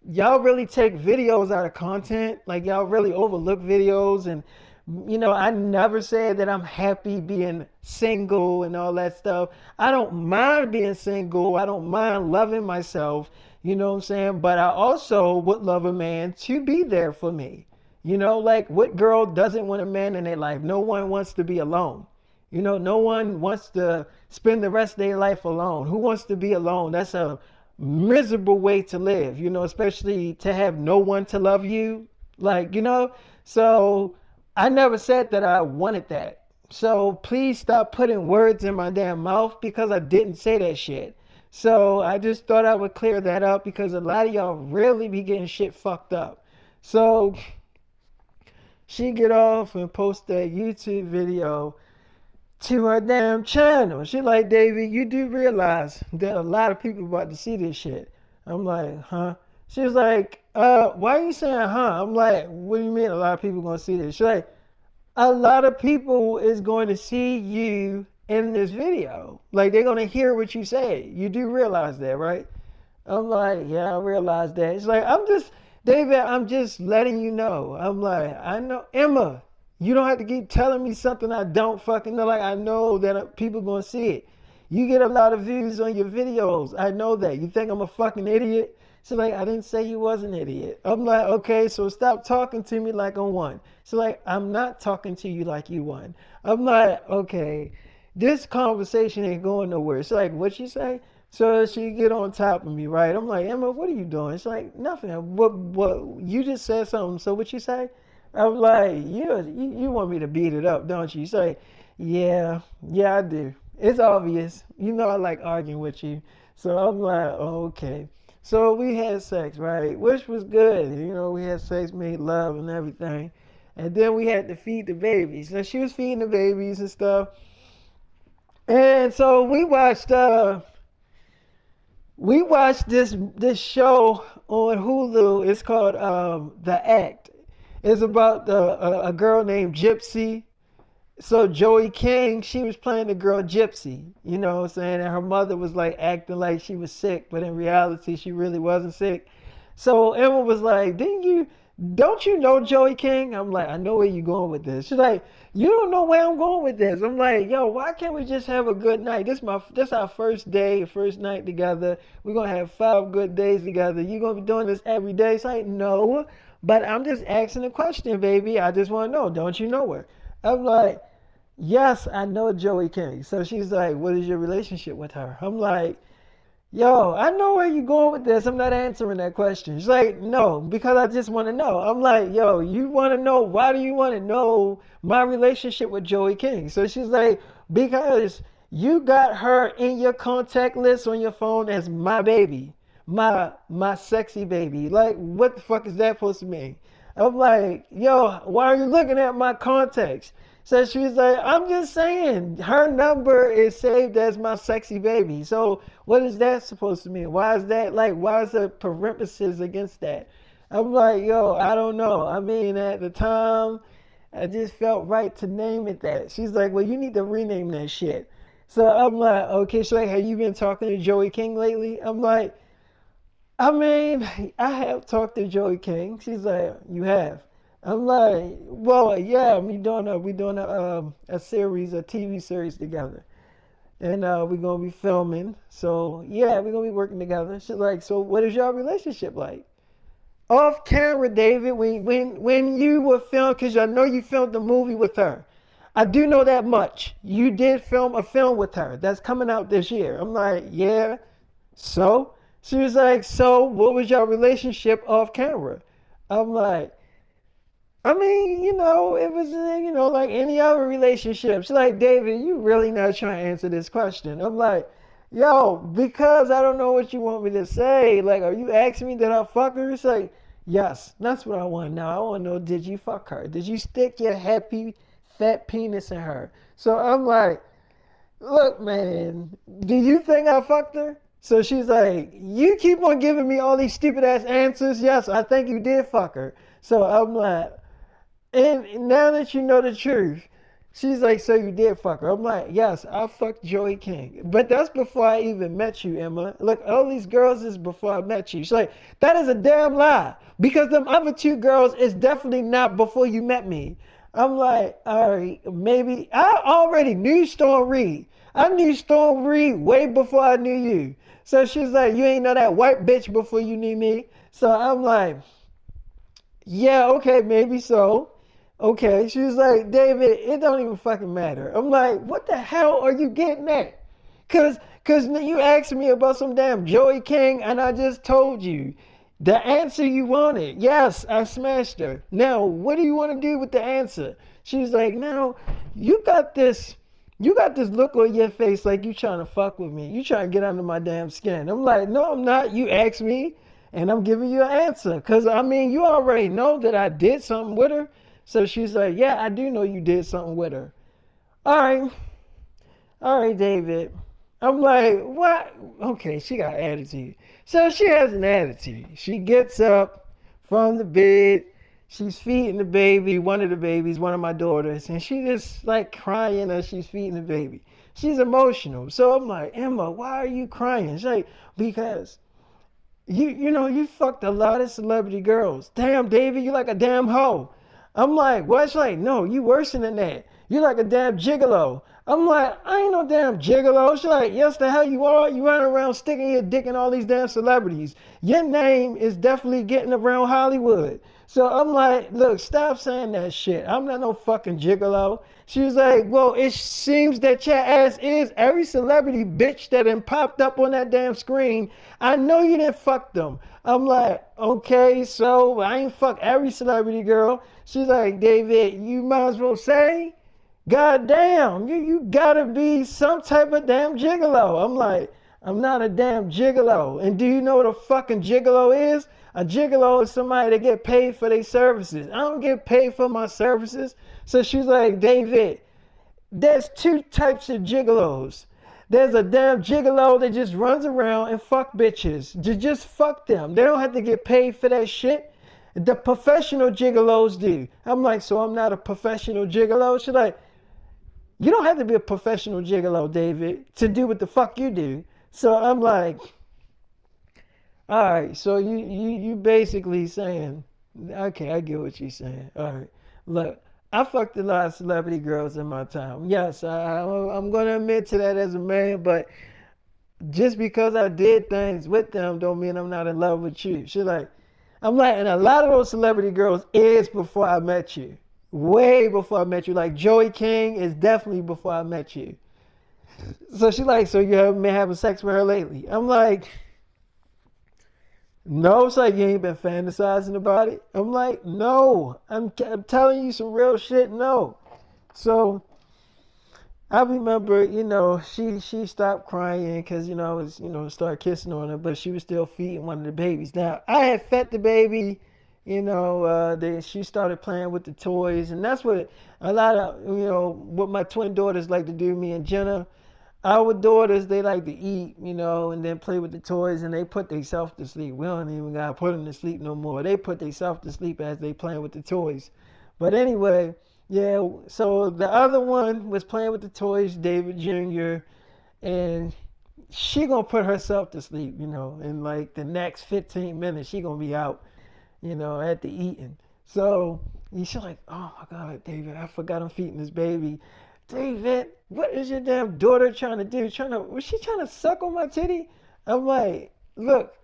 y'all really take videos out of content. Like y'all really overlook videos. And I never said that I'm happy being single and all that stuff. I don't mind being single. I don't mind loving myself. You know what I'm saying? But I also would love a man to be there for me. Like what girl doesn't want a man in their life? No one wants to be alone. No one wants to spend the rest of their life alone. Who wants to be alone? That's a miserable way to live, especially to have no one to love you. Like, so I never said that I wanted that. So please stop putting words in my damn mouth because I didn't say that shit. So I just thought I would clear that up because a lot of y'all really be getting shit fucked up. So she get off and post that YouTube video to her damn channel. She like, David, you do realize that a lot of people about to see this shit. I'm like, huh? She was like, why are you saying huh? I'm like, what do you mean a lot of people gonna see this? She's like, a lot of people is going to see you in this video. Like they're gonna hear what you say. You do realize that, right? I'm like, yeah, I realize that. It's like, David, I'm just letting you know. I'm like, I know, Emma, you don't have to keep telling me something I don't fucking know. Like, I know that people gonna see it. You get a lot of views on your videos. I know that. You think I'm a fucking idiot? She's like, I didn't say you was an idiot. I'm like, okay, so stop talking to me like I'm one. She's like, I'm not talking to you like you one. I'm like, okay, this conversation ain't going nowhere. She's like, what you say? So she get on top of me, right? I'm like, Emma, what are you doing? She's like, nothing. What? You just said something. So what you say? I'm like, you want me to beat it up, don't you? She's like, yeah, I do. It's obvious. You know I like arguing with you. So I'm like, oh, okay. So we had sex, right? Which was good. You know, we had sex, made love and everything. And then we had to feed the babies. So she was feeding the babies and stuff. And so we watched this show on Hulu. It's called The Act. It's about a girl named Gypsy. So Joey King, she was playing the girl Gypsy, you know what I'm saying? And her mother was like acting like she was sick, but in reality she really wasn't sick. So Emma was like, don't you know Joey King? I'm like, I know where you going with this. She's like, you don't know where I'm going with this. I'm like, yo, why can't we just have a good night? This our first day, first night together. We're gonna have 5 good days together. You gonna be doing this every day? It's like, no, but I'm just asking a question, baby. I just wanna know, don't you know her? I'm like, yes, I know Joey King. So she's like, what is your relationship with her? I'm like, yo, I know where you're going with this. I'm not answering that question. She's like, no, because I just want to know. I'm like, yo, you want to know? Why do you want to know my relationship with Joey King? So she's like, because you got her in your contact list on your phone as my baby, my sexy baby. Like, what the fuck is that supposed to mean? I'm like, yo, why are you looking at my contacts? So she's like, I'm just saying, her number is saved as my sexy baby. So what is that supposed to mean? Why is that like, why is there parentheses against that? I'm like, yo, I don't know. I mean, at the time, I just felt right to name it that. She's like, well, you need to rename that shit. So I'm like, okay, she's like, have you been talking to Joey King lately? I'm like, I mean, I have talked to Joey King. She's like, you have. I'm like, well, yeah, we doing a series, a TV series together, and we're gonna be filming. So yeah, we're gonna be working together. She's like, so what is your relationship like? Off camera, David, when you were filmed, because I know you filmed the movie with her. I do know that much. You did film a film with her that's coming out this year. I'm like, yeah. So she was like, so what was your relationship off camera? I'm like, I mean, it was, like any other relationship. She's like, David, you really not trying to answer this question. I'm like, yo, because I don't know what you want me to say. Like, are you asking me did I fuck her? It's like, yes, that's what I want to know. I want to know, did you fuck her? Did you stick your happy fat penis in her? So I'm like, look, man, do you think I fucked her? So she's like, you keep on giving me all these stupid ass answers. Yes, I think you did fuck her. So I'm like, and now that you know the truth, she's like, so you did fuck her. I'm like, yes, I fucked Joey King. But that's before I even met you, Emma. Look, all these girls is before I met you. She's like, that is a damn lie. Because them other two girls is definitely not before you met me. I'm like, all right, maybe. I already knew Storm Reed. I knew Storm Reed way before I knew you. So she's like, you ain't know that white bitch before you knew me. So I'm like, yeah, okay, maybe so. Okay, she was like, David, it don't even fucking matter. I'm like, what the hell are you getting at? Cause you asked me about some damn Joey King, and I just told you the answer you wanted. Yes, I smashed her. Now, what do you want to do with the answer? She's like, now you got this look on your face like you trying to fuck with me. You trying to get under my damn skin. I'm like, no, I'm not. You asked me, and I'm giving you an answer. Cause I mean, you already know that I did something with her. So she's like, yeah, I do know you did something with her. All right. All right, David. I'm like, what? Okay, she got attitude. So she has an attitude. She gets up from the bed. She's feeding the baby, one of the babies, one of my daughters, and she just like crying as she's feeding the baby. She's emotional. So I'm like, Emma, why are you crying? She's like, because you fucked a lot of celebrity girls. Damn, David, you like a damn hoe. I'm like, what? She's like, no, you worse than that. You like a damn gigolo. I'm like, I ain't no damn gigolo. She's like, yes, the hell you are. You running around sticking your dick in all these damn celebrities. Your name is definitely getting around Hollywood. So I'm like, look, stop saying that shit. I'm not no fucking gigolo. She was like, well, it seems that your ass is every celebrity bitch that done popped up on that damn screen. I know you didn't fuck them. I'm like, okay, so I ain't fuck every celebrity girl. She's like, David, you might as well say. God damn, you gotta be some type of damn gigolo. I'm like, I'm not a damn gigolo. And do you know what a fucking gigolo is? A gigolo is somebody that get paid for their services. I don't get paid for my services. So she's like, David, there's two types of gigolos. There's a damn gigolo that just runs around and fuck bitches. Just fuck them. They don't have to get paid for that shit. The professional gigolos do. I'm like, so I'm not a professional gigolo? She's like, you don't have to be a professional gigolo, David, to do what the fuck you do. So I'm like, all right, so you basically saying, okay, I get what you're saying. All right, look, I fucked a lot of celebrity girls in my time. Yes, I'm gonna admit to that as a man, but just because I did things with them don't mean I'm not in love with you. She's like, I'm like, and a lot of those celebrity girls is before I met you. Way before I met you. Like Joey King is definitely before I met you. So she's like, so you haven't been having sex with her lately? I'm like, no. It's like you ain't been fantasizing about it. I'm like, no. I'm telling you some real shit. No. So I remember, she stopped crying because, I was, started kissing on her, but she was still feeding one of the babies. Now, I had fed the baby, she started playing with the toys, and that's what a lot of, what my twin daughters like to do, me and Jenna. Our daughters, they like to eat, and then play with the toys, and they put themselves to sleep. We don't even got to put them to sleep no more. They put themselves to sleep as they playing with the toys. But anyway, yeah, so the other one was playing with the toys, David Jr., and she gonna put herself to sleep, in like the next 15 minutes, she gonna be out, at the eating. So she's like, oh my God, David, I forgot I'm feeding this baby. David, what is your damn daughter trying to do? Was she trying to suck on my titty? I'm like, look,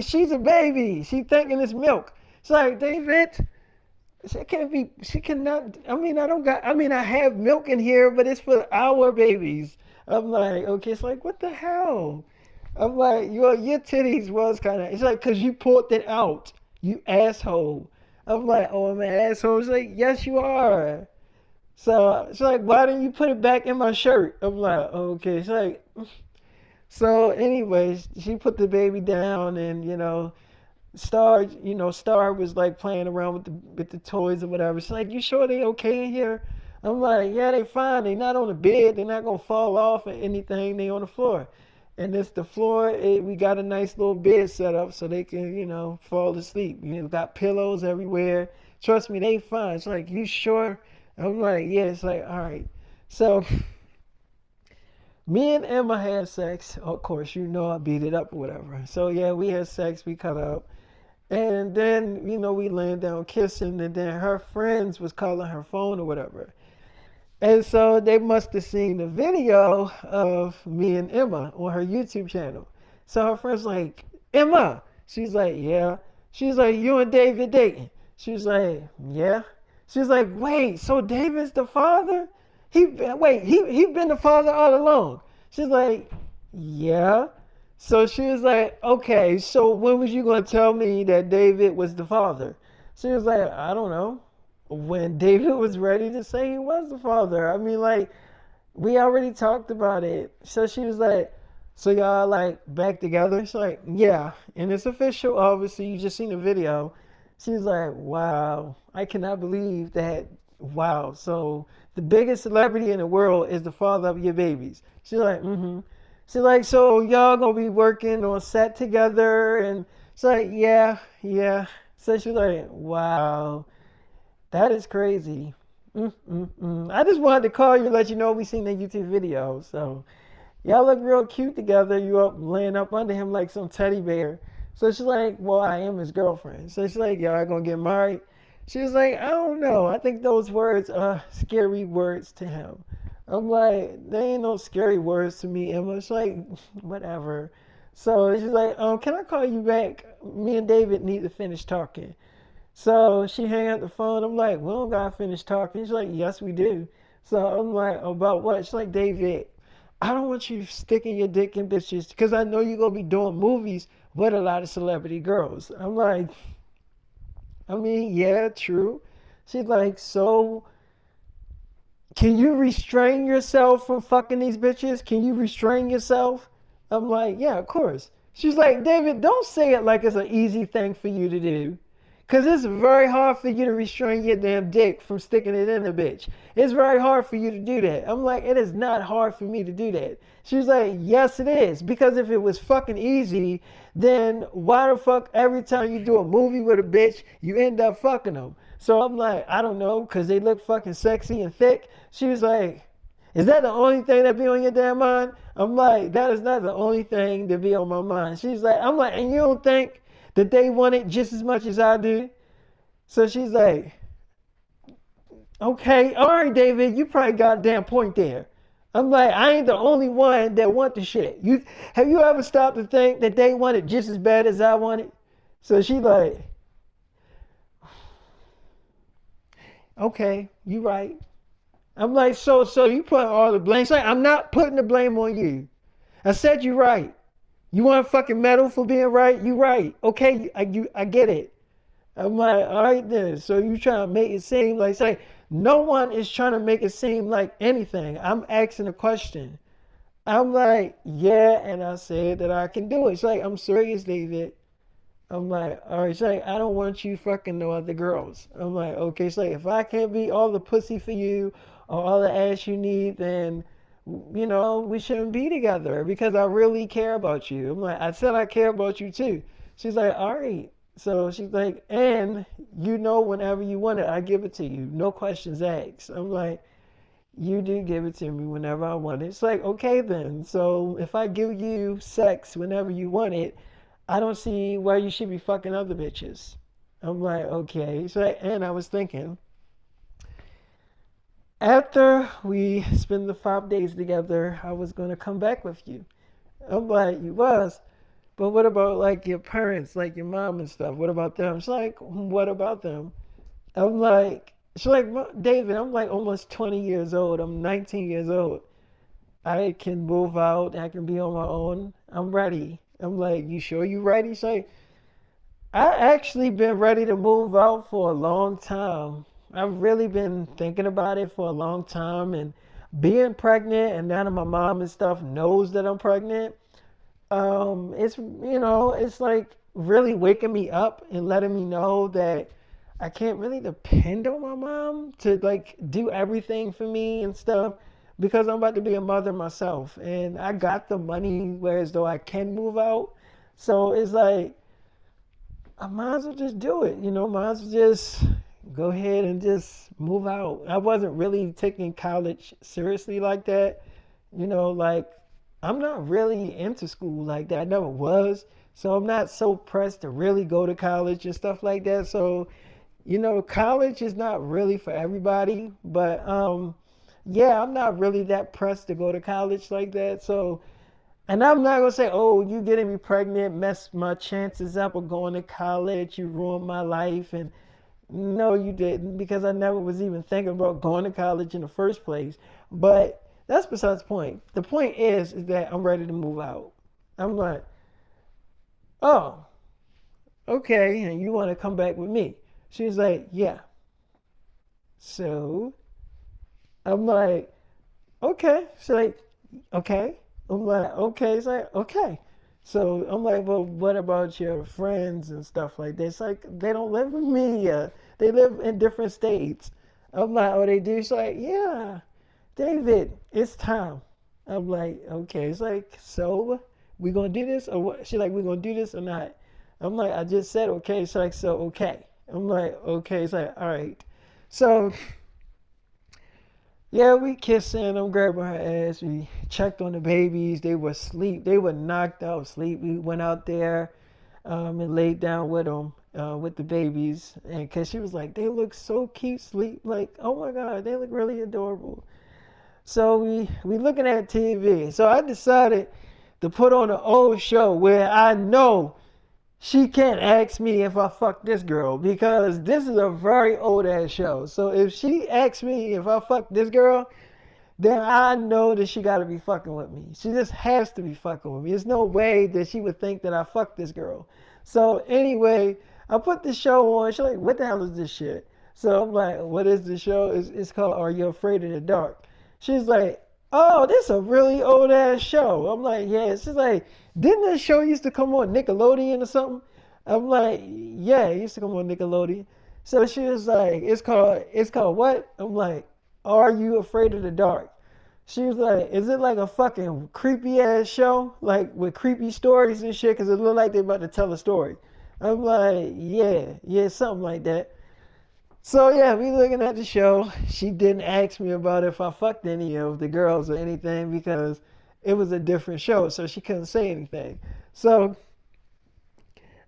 she's a baby. She thinking it's milk. She's like, David, she can't be. She cannot. I mean, I don't got. I mean, I have milk in here, but it's for our babies. I'm like, okay. It's like, what the hell? I'm like, your titties was kind of. It's like, cause you pulled it out, you asshole. I'm like, oh, I'm an asshole. It's like, yes, you are. So she's like, why didn't you put it back in my shirt? I'm like, okay. She's like, so anyways, she put the baby down, and Star was like playing around with the toys or whatever. She's like, you sure they okay in here? I'm like, yeah, they fine. They not on the bed. They're not gonna fall off or anything. They on the floor. And it's the floor. We got a nice little bed set up so they can, fall asleep. Got pillows everywhere. Trust me, they fine. It's like, you sure? I'm like, yeah. It's like, all right. So me and Emma had sex. Of course, I beat it up or whatever. So yeah, we had sex. We cut up. And then, we laying down kissing, and then her friends was calling her phone or whatever. And so they must have seen the video of me and Emma on her YouTube channel. So her friend's like, Emma. She's like, yeah. She's like, you and David dating? She's like, yeah. She's like, wait, so David's the father? He been the father all along. She's like, yeah. So she was like, okay, so when was you going to tell me that David was the father? She was like, I don't know. When David was ready to say he was the father. I mean, like, we already talked about it. So she was like, so y'all like back together? She's like, yeah. And it's official, obviously. You just seen the video. She's like, wow, I cannot believe that. Wow. So the biggest celebrity in the world is the father of your babies. She's like, mm-hmm. She's like, so y'all gonna be working on set together? And she's like, yeah, yeah. So she's like, wow, that is crazy. I just wanted to call you and let you know we seen the YouTube video. So y'all look real cute together. You up laying up under him like some teddy bear. So she's like, well, I am his girlfriend. So she's like, y'all gonna get married? She was like, I don't know. I think those words are scary words to him. I'm like, they ain't no scary words to me, Emma. It's like, whatever. So she's like, can I call you back? Me and David need to finish talking. So she hang up the phone. I'm like, we don't gotta finish talking. She's like, yes, we do. So I'm like, about what? She's like, David, I don't want you sticking your dick in bitches because I know you're gonna be doing movies with a lot of celebrity girls. I'm like, I mean, yeah, true. She's like, so can you restrain yourself from fucking these bitches? Can you restrain yourself? I'm like, yeah, of course. She's like, David, don't say it like it's an easy thing for you to do. Because it's very hard for you to restrain your damn dick from sticking it in a bitch. It's very hard for you to do that. I'm like, it is not hard for me to do that. She's like, yes, it is. Because if it was fucking easy, then why the fuck every time you do a movie with a bitch, you end up fucking them? So I'm like, I don't know, because they look fucking sexy and thick. She was like, is that the only thing that be on your damn mind? I'm like, that is not the only thing that be on my mind. She's like, I'm like, and you don't think that they want it just as much as I do? So she's like, okay, all right, David, you probably got a damn point there. I'm like, I ain't the only one that want the shit. You have you ever stopped to think that they want it just as bad as I want it? So she like, okay, you right. I'm like, so you put all the blame. She's like, I'm not putting the blame on you. I said you right. You want a fucking medal for being right? You right. Okay, I get it. I'm like, all right then. So you trying to make it seem like say no one is trying to make it seem like anything. I'm asking a question. I'm like, yeah, and I said that I can do it. It's like, I'm serious, David. I'm like, all right, it's like, I don't want you fucking no other girls. I'm like, okay, it's like, if I can't be all the pussy for you or all the ass you need, then, we shouldn't be together because I really care about you. I'm like, I said I care about you too. She's like, all right. So she's like, and whenever you want it, I give it to you. No questions asked. I'm like, you do give it to me whenever I want it. It's like, okay then. So if I give you sex whenever you want it, I don't see why you should be fucking other bitches. I'm like, okay. So, and I was thinking, after we spend the 5 days together, I was gonna come back with you. I'm like, you was. But what about like your parents, like your mom and stuff? What about them? She's like, what about them? I'm like, she's like, David, I'm like almost 20 years old. I'm 19 years old. I can move out. I can be on my own. I'm ready. I'm like, you sure you ready? She's like, I actually been ready to move out for a long time. I've really been thinking about it for a long time and being pregnant and now that my mom and stuff knows that I'm pregnant, it's like really waking me up and letting me know that I can't really depend on my mom to like do everything for me and stuff because I'm about to be a mother myself and I got the money whereas though I can move out. So it's like I might as well just do it, might as well just go ahead and just move out. I wasn't really taking college seriously like that, like I'm not really into school like that. I never was. So I'm not so pressed to really go to college and stuff like that. So, college is not really for everybody. But yeah, I'm not really that pressed to go to college like that. So, and I'm not gonna say, oh, you getting me pregnant messed my chances up of going to college. You ruined my life. And no, you didn't, because I never was even thinking about going to college in the first place. But that's besides the point. The point is that I'm ready to move out. I'm like, oh, okay, and you want to come back with me? She's like, yeah. So I'm like, okay. She's like, okay. I'm like, okay. It's like, okay. So I'm like, well, what about your friends and stuff like this? Like, they don't live with me. They live in different states. I'm like, oh, they do? She's like, yeah, David, it's time. I'm like, okay. It's like, so we gonna do this or what? She's like, we gonna do this or not? I'm like, I just said okay. She's like, so okay. I'm like, okay. It's like, all right. So yeah, we kissing. I'm grabbing her ass. We checked on the babies. They were asleep. They were knocked out asleep. We went out there and laid down with them, with the babies. And because she was like, they look so cute, sleep. Like, oh my God, they look really adorable. So we looking at TV. So I decided to put on an old show where I know she can't ask me if I fuck this girl because this is a very old ass show. So if she asks me if I fuck this girl, then I know that she got to be fucking with me. She just has to be fucking with me. There's no way that she would think that I fucked this girl. So anyway, I put the show on. She's like, "What the hell is this shit?" So I'm like, "What is the show?" It's called "Are You Afraid of the Dark?" She's like, "Oh, this is a really old ass show." I'm like, "Yeah." She's like, "Didn't this show used to come on Nickelodeon or something?" I'm like, "Yeah, it used to come on Nickelodeon." So she was like, "It's called what?" I'm like, "Are You Afraid of the Dark?" She was like, "Is it like a fucking creepy ass show? Like with creepy stories and shit? Because it looked like they're about to tell a story." I'm like, "Yeah, yeah, something like that." So yeah, we looking at the show. She didn't ask me about if I fucked any of the girls or anything because it was a different show, so she couldn't say anything. So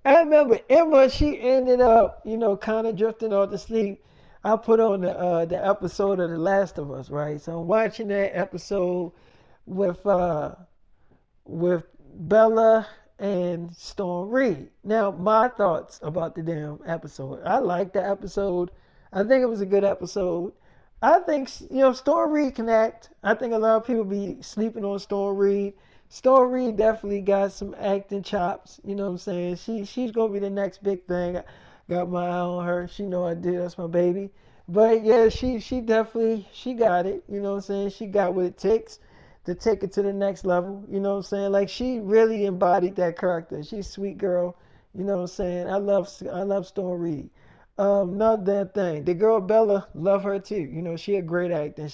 I remember Emma, she ended up, kind of drifting off to sleep. I put on the episode of The Last of Us, right? So I'm watching that episode with with Bella and Storm Reed. Now, my thoughts about the damn episode. I liked the episode. I think it was a good episode. I think Storm Reed can act. I think a lot of people be sleeping on Storm Reed. Storm Reed definitely got some acting chops. You know what I'm saying? She's gonna be the next big thing. I got my eye on her. She know I did. That's my baby. But yeah, she definitely she got it. You know what I'm saying? She got what it takes to take it to the next level. You know what I'm saying? Like she really embodied that character. She's a sweet girl. You know what I'm saying? I love Storm Reed. Not that thing. The girl Bella, love her too. She a great actor.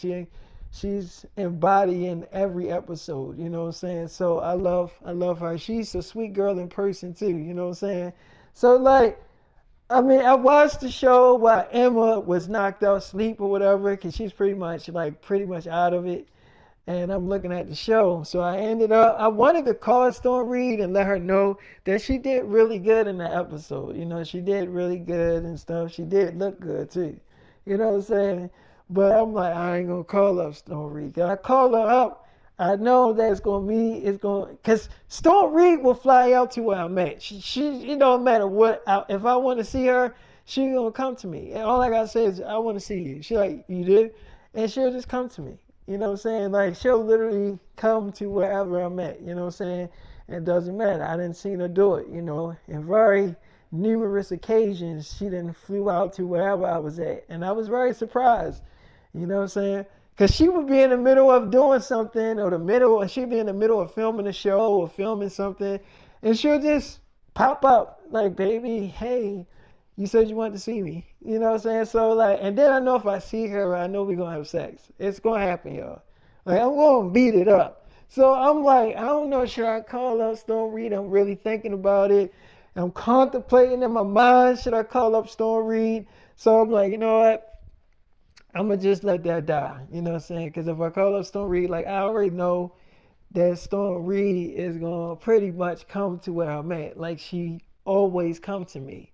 She's embodying every episode. You know what I'm saying? So I love her. She's a sweet girl in person too. You know what I'm saying? So like, I mean, I watched the show while Emma was knocked out sleep or whatever, because she's pretty much out of it, and I'm looking at the show. So I wanted to call Storm Reed and let her know that she did really good in the episode. She did really good and stuff. She did look good too. You know what I'm saying? But I'm like, I ain't gonna call up Storm Reed. 'Cause I call her up, I know that cause Storm Reed will fly out to where I'm at. She it don't matter if I want to see her, she gonna come to me. And all I gotta say is, I want to see you. She like, you did? And she'll just come to me. You know what I'm saying? Like she'll literally come to wherever I'm at. You know what I'm saying? It doesn't matter. I didn't see her do it. In very numerous occasions, she then flew out to wherever I was at, and I was very surprised. You know what I'm saying? Because she would be in the middle of doing something, or she'd be in the middle of filming a show or filming something, and she'll just pop up like, "Baby, hey, you said you wanted to see me." You know what I'm saying? So like, and then I know if I see her, I know we're gonna have sex. It's gonna happen, y'all. Like I'm gonna beat it up. So I'm like, I don't know, should I call up Storm Reed? I'm really thinking about it. I'm contemplating in my mind, should I call up Storm Reed? So I'm like, you know what? I'm gonna just let that die. You know what I'm saying? Because if I call up Storm Reed, like I already know that Storm Reed is gonna pretty much come to where I'm at. Like she always come to me.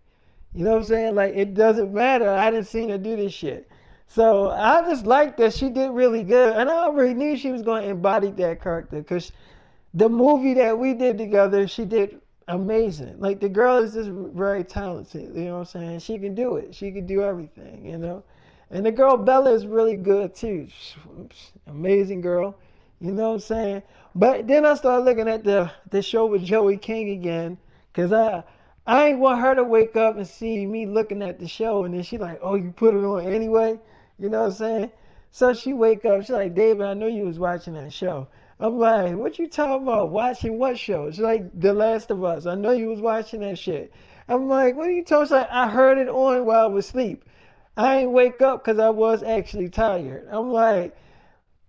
You know what I'm saying? Like it doesn't matter. I didn't see her do this shit. So I just like that she did really good, and I already knew she was gonna embody that character because the movie that we did together, she did amazing. Like the girl is just very talented. You know what I'm saying? She can do it. She can do everything. And the girl Bella is really good too. Amazing girl. You know what I'm saying? But then I started looking at the show with Joey King again, cause I ain't want her to wake up and see me looking at the show, and then she like, "Oh, you put it on anyway." You know what I'm saying? So she wake up, she's like, "David, I know you was watching that show." I'm like, "What you talking about? Watching what show?" She's like, "The Last of Us. I know you was watching that shit." I'm like, "What are you talking?" She's like, "I heard it on while I was asleep. I ain't wake up because I was actually tired." I'm like,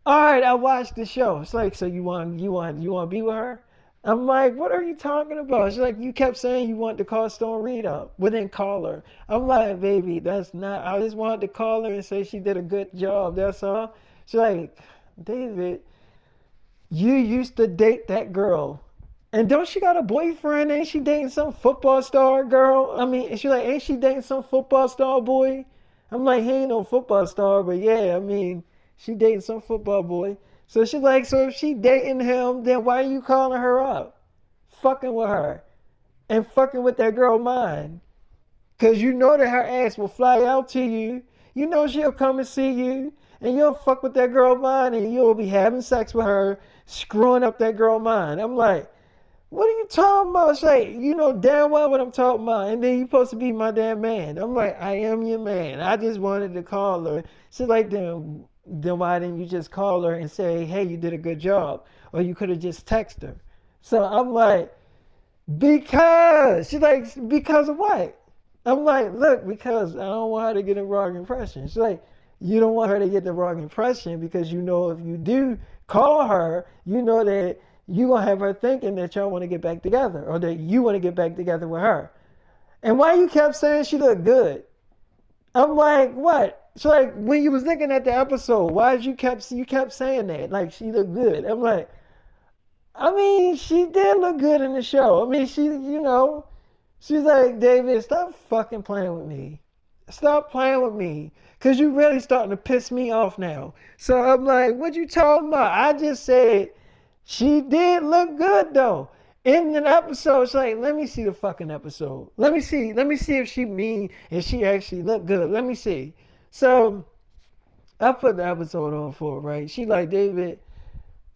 "All right, I watched the show." It's like, "So you want to be with her?" I'm like, "What are you talking about?" She's like, "You kept saying you wanted to call Stone Reed up, but then call her." I'm like, "Baby, that's not. I just wanted to call her and say she did a good job. That's all." She's like, "David, you used to date that girl. And don't she got a boyfriend? Ain't she dating some football star girl? I mean, she's like, ain't she dating some football star boy?" I'm like, "He ain't no football star, but yeah, I mean, She dating some football boy. So she like, so if she dating him, then why are you calling her up? Fucking with her. And fucking with that girl mine. Cause you know that her ass will fly out to you. You know she'll come and see you. And you'll fuck with that girl mine and you'll be having sex with her, screwing up that girl mine. I'm like, what are you talking about? It's like, you know damn well what I'm talking about. And then you supposed to be my damn man. I'm like, I am your man. I just wanted to call her. She's like, then why didn't you just call her and say, hey, you did a good job? Or you could have just texted her. So I'm like, because. She's like, because of what? I'm like, look, because I don't want her to get a wrong impression. She's like, you don't want her to get the wrong impression because you know if you do call her, you know that you gonna have her thinking that y'all want to get back together or that you want to get back together with her. And why you kept saying she looked good? I'm like, what? So like when you was looking at the episode, why did you kept saying that? Like she looked good. I'm like, I mean, she did look good in the show. I mean, she's like, David, stop fucking playing with me. Stop playing with me. Cause you really starting to piss me off now. So I'm like, what you talking about? I just said she did look good though. In an episode, it's like, let me see the fucking episode. Let me see if she actually looked good. Let me see. So I put the episode on for her, right? She like, David,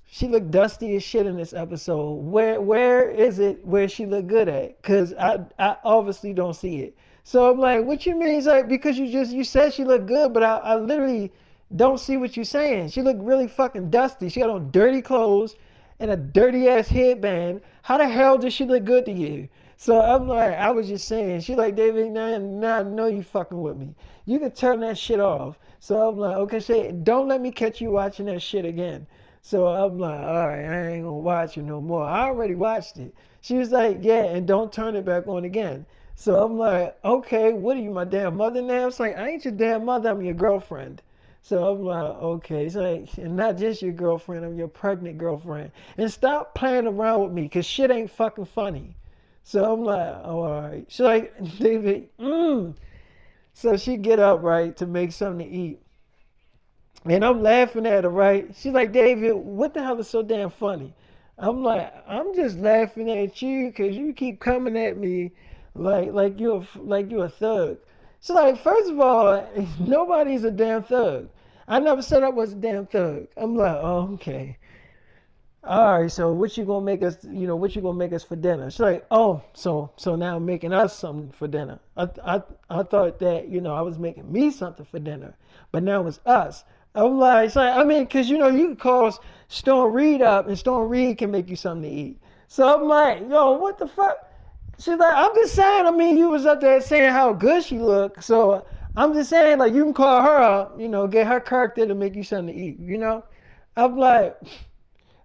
she looked dusty as shit in this episode. Where is it where she looked good at? Cause I obviously don't see it. So I'm like, what you mean? It's like because you said she looked good, but I literally don't see what you're saying. She looked really fucking dusty. She got on dirty clothes and a dirty ass headband. How the hell did she look good to you? So I'm like, I was just saying. She like, David, now I know you fucking with me. You can turn that shit off. So I'm like, okay, say, don't let me catch you watching that shit again. So I'm like, all right, I ain't gonna watch it no more. I already watched it. She was like, yeah, and don't turn it back on again. So I'm like, okay, what are you, my damn mother now? It's like, I ain't your damn mother, I'm your girlfriend. So I'm like, okay. So like, and not just your girlfriend, I'm your pregnant girlfriend. And stop playing around with me, cause shit ain't fucking funny. So I'm like, oh, all right. She's like, David, So she get up, right, to make something to eat. And I'm laughing at her, right? She's like, David, what the hell is so damn funny? I'm like, I'm just laughing at you because you keep coming at me like you're a thug. So like, first of all, nobody's a damn thug. I never said I was a damn thug. I'm like, oh, okay. All right, so what you gonna make us? What you gonna make us for dinner? She's like, oh, so now I'm making us something for dinner. I thought that I was making me something for dinner, but now it's us. I'm like, so, I mean, cause you can call Storm Reed up, and Storm Reed can make you something to eat. So I'm like, yo, what the fuck? She's like, I'm just saying. I mean, you was up there saying how good she looked, so I'm just saying, like, you can call her up, get her character to make you something to eat. I'm like.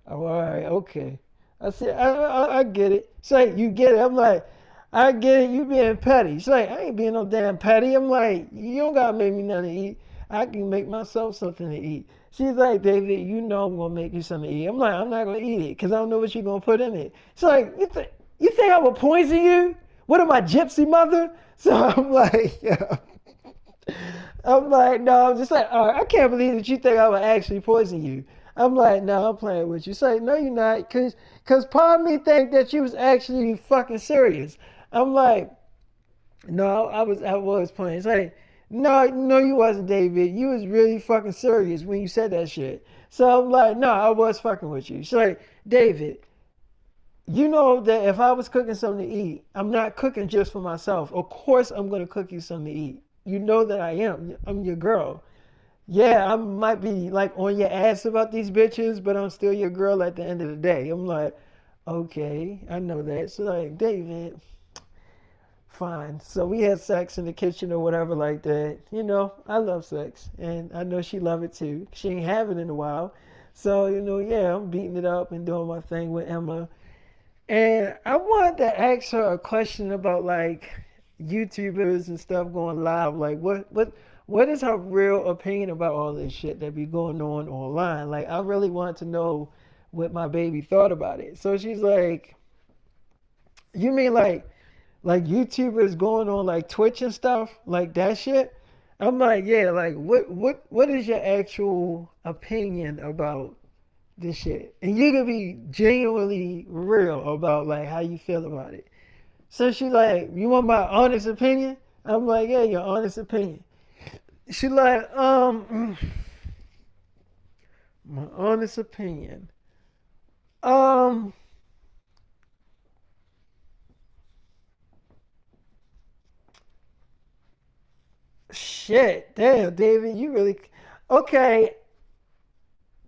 Oh, all right, okay. I said, I get it. She's like, you get it. I'm like, I get it. You being petty. She's like, I ain't being no damn petty. I'm like, you don't gotta make me nothing to eat. I can make myself something to eat. She's like, David, I'm gonna make you something to eat. I'm like, I'm not gonna eat it because I don't know what you're gonna put in it. She's like, you think I will poison you? What am I, gypsy mother? So I'm like, yeah. I'm like, no, I'm just like, all right, I can't believe that you think I would actually poison you. I'm like, no, I'm playing with you. Say, no, you're not, cause part of me think that you was actually fucking serious. I'm like, no, I was playing. It's like, no, no, you wasn't, David. You was really fucking serious when you said that shit. So I'm like, no, I was fucking with you. She's like, David, you know that if I was cooking something to eat, I'm not cooking just for myself. Of course, I'm gonna cook you something to eat. You know that I am. I'm your girl. Yeah, I might be like on your ass about these bitches, but I'm still your girl at the end of the day. I'm like, okay, I know that. So like, David, fine. So we had sex in the kitchen or whatever like that. I love sex, and I know she love it too. She ain't have it in a while. So yeah, I'm beating it up and doing my thing with Emma. And I wanted to ask her a question about like YouTubers and stuff going live. Like what is her real opinion about all this shit that be going on online? Like I really want to know what my baby thought about it. So she's like, you mean like YouTubers going on like Twitch and stuff? Like that shit? I'm like, yeah, like what is your actual opinion about this shit? And you can be genuinely real about like how you feel about it. So she like, you want my honest opinion? I'm like, yeah, your honest opinion. She like, my honest opinion. Um, shit, damn, David, you really okay?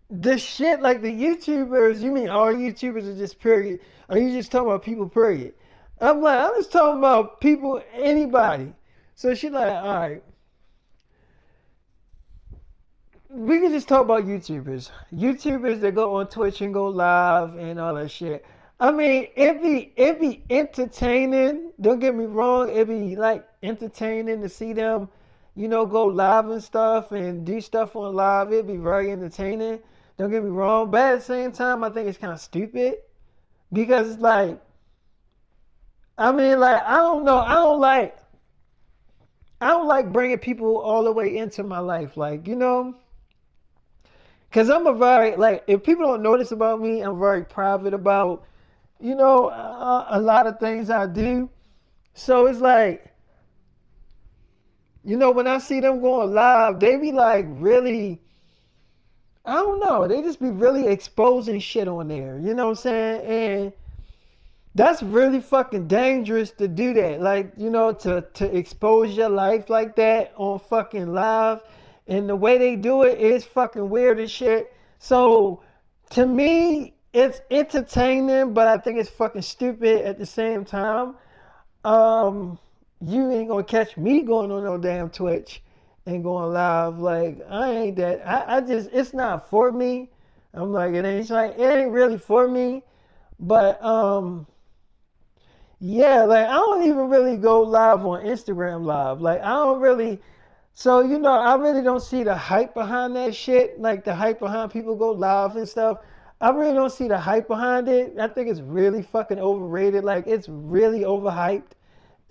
The shit like the YouTubers, you mean all YouTubers are just period? Are you just talking about people period? I'm like, I'm just talking about people, anybody. So she like, all right, we can just talk about YouTubers. YouTubers that go on Twitch and go live and all that shit. I mean, it be entertaining. Don't get me wrong. It be like entertaining to see them, go live and stuff and do stuff on live. It'd be very entertaining. Don't get me wrong. But at the same time, I think it's kind of stupid because it's like, I mean, like I don't know. I don't like bringing people all the way into my life. Like because I'm a very, like, if people don't notice about me, I'm very private about, a lot of things I do. So it's like, when I see them going live, they be like really, I don't know, they just be really exposing shit on there. You know what I'm saying? And that's really fucking dangerous to do that. Like, to expose your life like that on fucking live. And the way they do it is fucking weird as shit. So to me, it's entertaining, but I think it's fucking stupid at the same time. Um, you ain't gonna catch me going on no damn Twitch and going live. Like I ain't that. I just it's not for me. I'm like it ain't. It's like it ain't really for me. But yeah, like I don't even really go live on Instagram live. Like I don't really. So I really don't see the hype behind that shit. Like the hype behind people go live and stuff. I really don't see the hype behind it. I think it's really fucking overrated. Like it's really overhyped.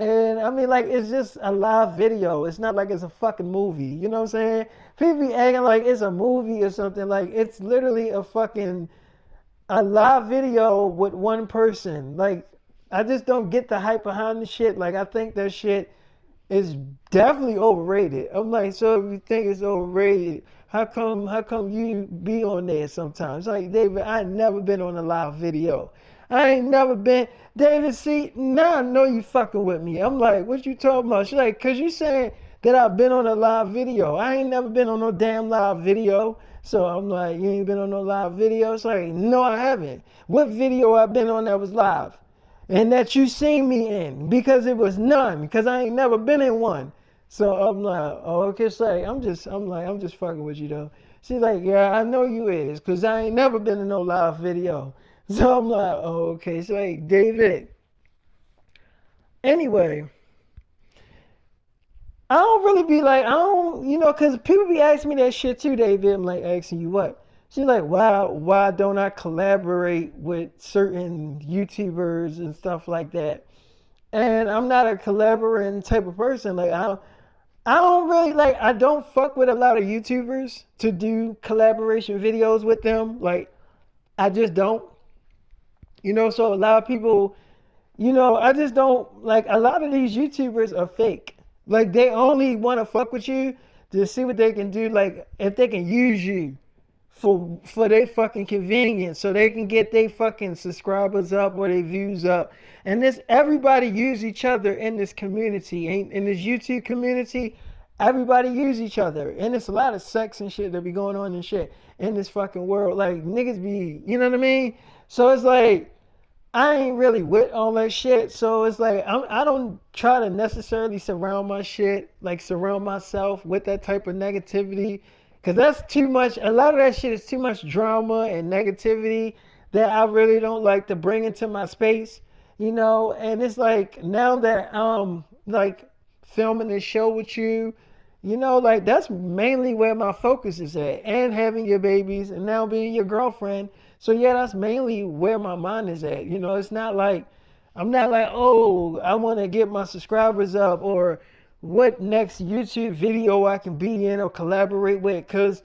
And I mean, like, it's just a live video. It's not like it's a fucking movie. You know what I'm saying? People be acting like it's a movie or something. Like, it's literally a live video with one person. Like, I just don't get the hype behind the shit. Like, I think that shit is definitely overrated. I'm like, so if you think it's overrated, how come you be on there sometimes? Like, David, I ain't never been on a live video. I ain't never been. David, see, now I know you fucking with me. I'm like, what you talking about? She's like, cause you saying that I've been on a live video. I ain't never been on no damn live video. So I'm like, you ain't been on no live video? It's like, no, I haven't. What video I been on that was live? And that you seen me in? Because it was none. Because I ain't never been in one. So I'm like, oh, okay, say, I'm just fucking with you though. She's like, yeah, I know you is. Cause I ain't never been in no live video. So I'm like, oh, okay. So, hey, David. Anyway, I don't really be like, I don't, because people be asking me that shit too, David. I'm like, asking you what? She's like, why don't I collaborate with certain YouTubers and stuff like that? And I'm not a collaborating type of person. Like, I don't really like, I don't fuck with a lot of YouTubers to do collaboration videos with them. Like, I just don't. So a lot of people, I just don't like a lot of these YouTubers are fake. Like they only want to fuck with you to see what they can do. Like if they can use you for their fucking convenience, so they can get their fucking subscribers up or their views up. And this everybody use each other in this community, in this YouTube community. Everybody use each other, and it's a lot of sex and shit that be going on and shit in this fucking world. Like niggas be, you know what I mean? So it's like I ain't really with all that shit. So it's like I don't try to necessarily surround myself with that type of negativity, because that's too much. A lot of that shit is too much drama and negativity that I really don't like to bring into my space. And it's like now that like filming this show with you, like that's mainly where my focus is at, and having your babies and now being your girlfriend. So yeah, that's mainly where my mind is at. It's not like I'm not like, oh, I want to get my subscribers up, or what next YouTube video I can be in or collaborate with. Because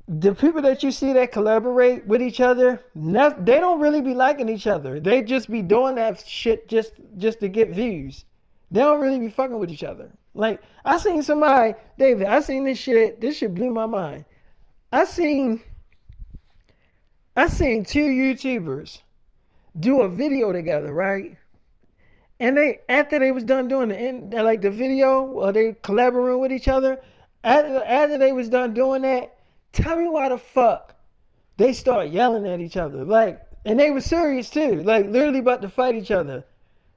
the people that you see that collaborate with each other, they don't really be liking each other. They just be doing that shit just to get views. They don't really be fucking with each other. Like I seen somebody, David. I seen this shit. This shit blew my mind. I seen I seen two YouTubers do a video together, right? And they after they was done doing the video or they collaborating with each other, after they was done doing that, tell me why the fuck they start yelling at each other. Like and they were serious too. Like literally about to fight each other.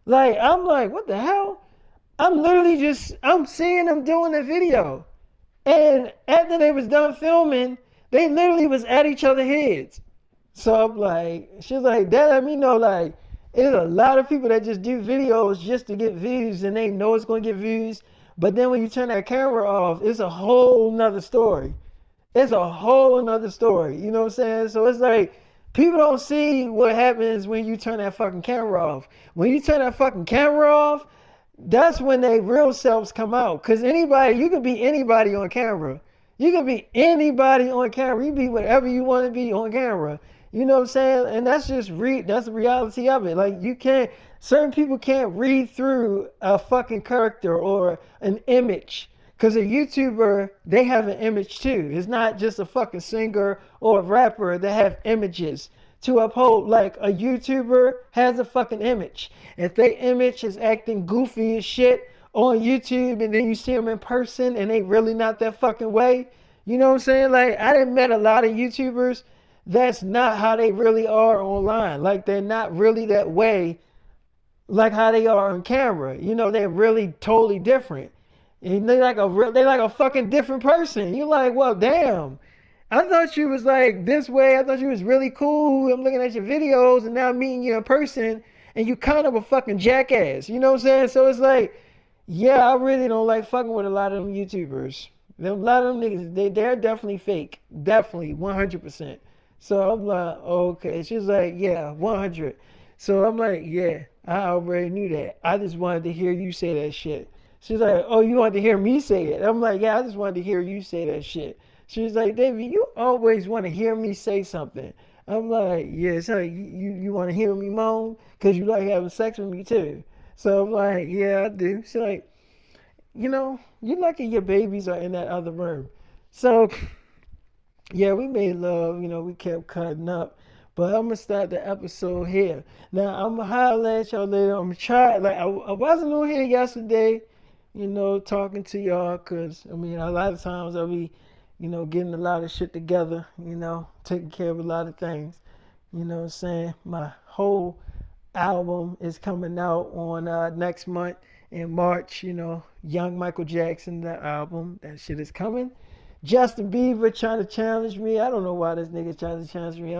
Like I'm like, what the hell? I'm seeing them doing the video. And after they was done filming, they literally was at each other's heads. So I'm like, she's like, that let me know like there's a lot of people that just do videos just to get views and they know it's gonna get views. But then when you turn that camera off, it's a whole nother story. It's a whole nother story. You know what I'm saying? So it's like people don't see what happens when you turn that fucking camera off. When you turn that fucking camera off, that's when they real selves come out. Cause anybody, you can be anybody on camera. You can be anybody on camera. You be whatever you want to be on camera. You know what I'm saying? And that's just that's the reality of it. Like you can't certain people can't read through a fucking character or an image. Cause a YouTuber, they have an image too. It's not just a fucking singer or a rapper. They have images to uphold. Like a YouTuber has a fucking image. If their image is acting goofy as shit on YouTube and then you see them in person and they really not that fucking way, you know what I'm saying? Like I done met a lot of YouTubers that's not how they really are online. Like they're not really that way like how they are on camera. You know, they're really totally different. And they like a fucking different person. You're like, well, damn. I thought you was like this way. I thought you was really cool. I'm looking at your videos and now I'm meeting you in person and you kind of a fucking jackass. You know what I'm saying? So it's like, yeah, I really don't like fucking with a lot of them YouTubers. A lot of them niggas, they're definitely fake. Definitely, 100%. So I'm like, okay. She's like, yeah, 100. So I'm like, yeah, I already knew that. I just wanted to hear you say that shit. She's like, oh, you wanted to hear me say it? I'm like, yeah, I just wanted to hear you say that shit. She's like, David, you always want to hear me say something. I'm like, yeah, so you want to hear me moan? Because you like having sex with me too. So I'm like, yeah, I do. She's like, you're lucky your babies are in that other room. So, yeah, we made love. We kept cutting up. But I'm going to start the episode here. Now, I'm going to holler at y'all later. I'm going to try. Like, I wasn't on here yesterday, talking to y'all. Because, a lot of times I'll be, getting a lot of shit together, taking care of a lot of things. You know what I'm saying? My whole album is coming out on next month in March. Young Michael Jackson, the album. That shit is coming. Justin Bieber trying to challenge me. I don't know why this nigga trying to challenge me.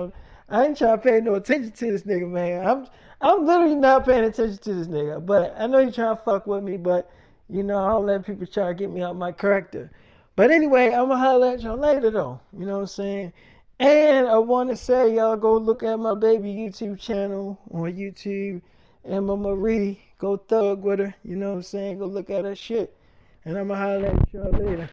I ain't trying to pay no attention to this nigga, man. I'm literally not paying attention to this nigga. But I know you trying to fuck with me, but I don't let people try to get me out my character. But anyway, I'm gonna holler at y'all later though. You know what I'm saying? And I wanna say y'all go look at my baby YouTube channel on YouTube. Emma Marie. Go thug with her. You know what I'm saying? Go look at her shit. And I'm gonna holler at y'all later.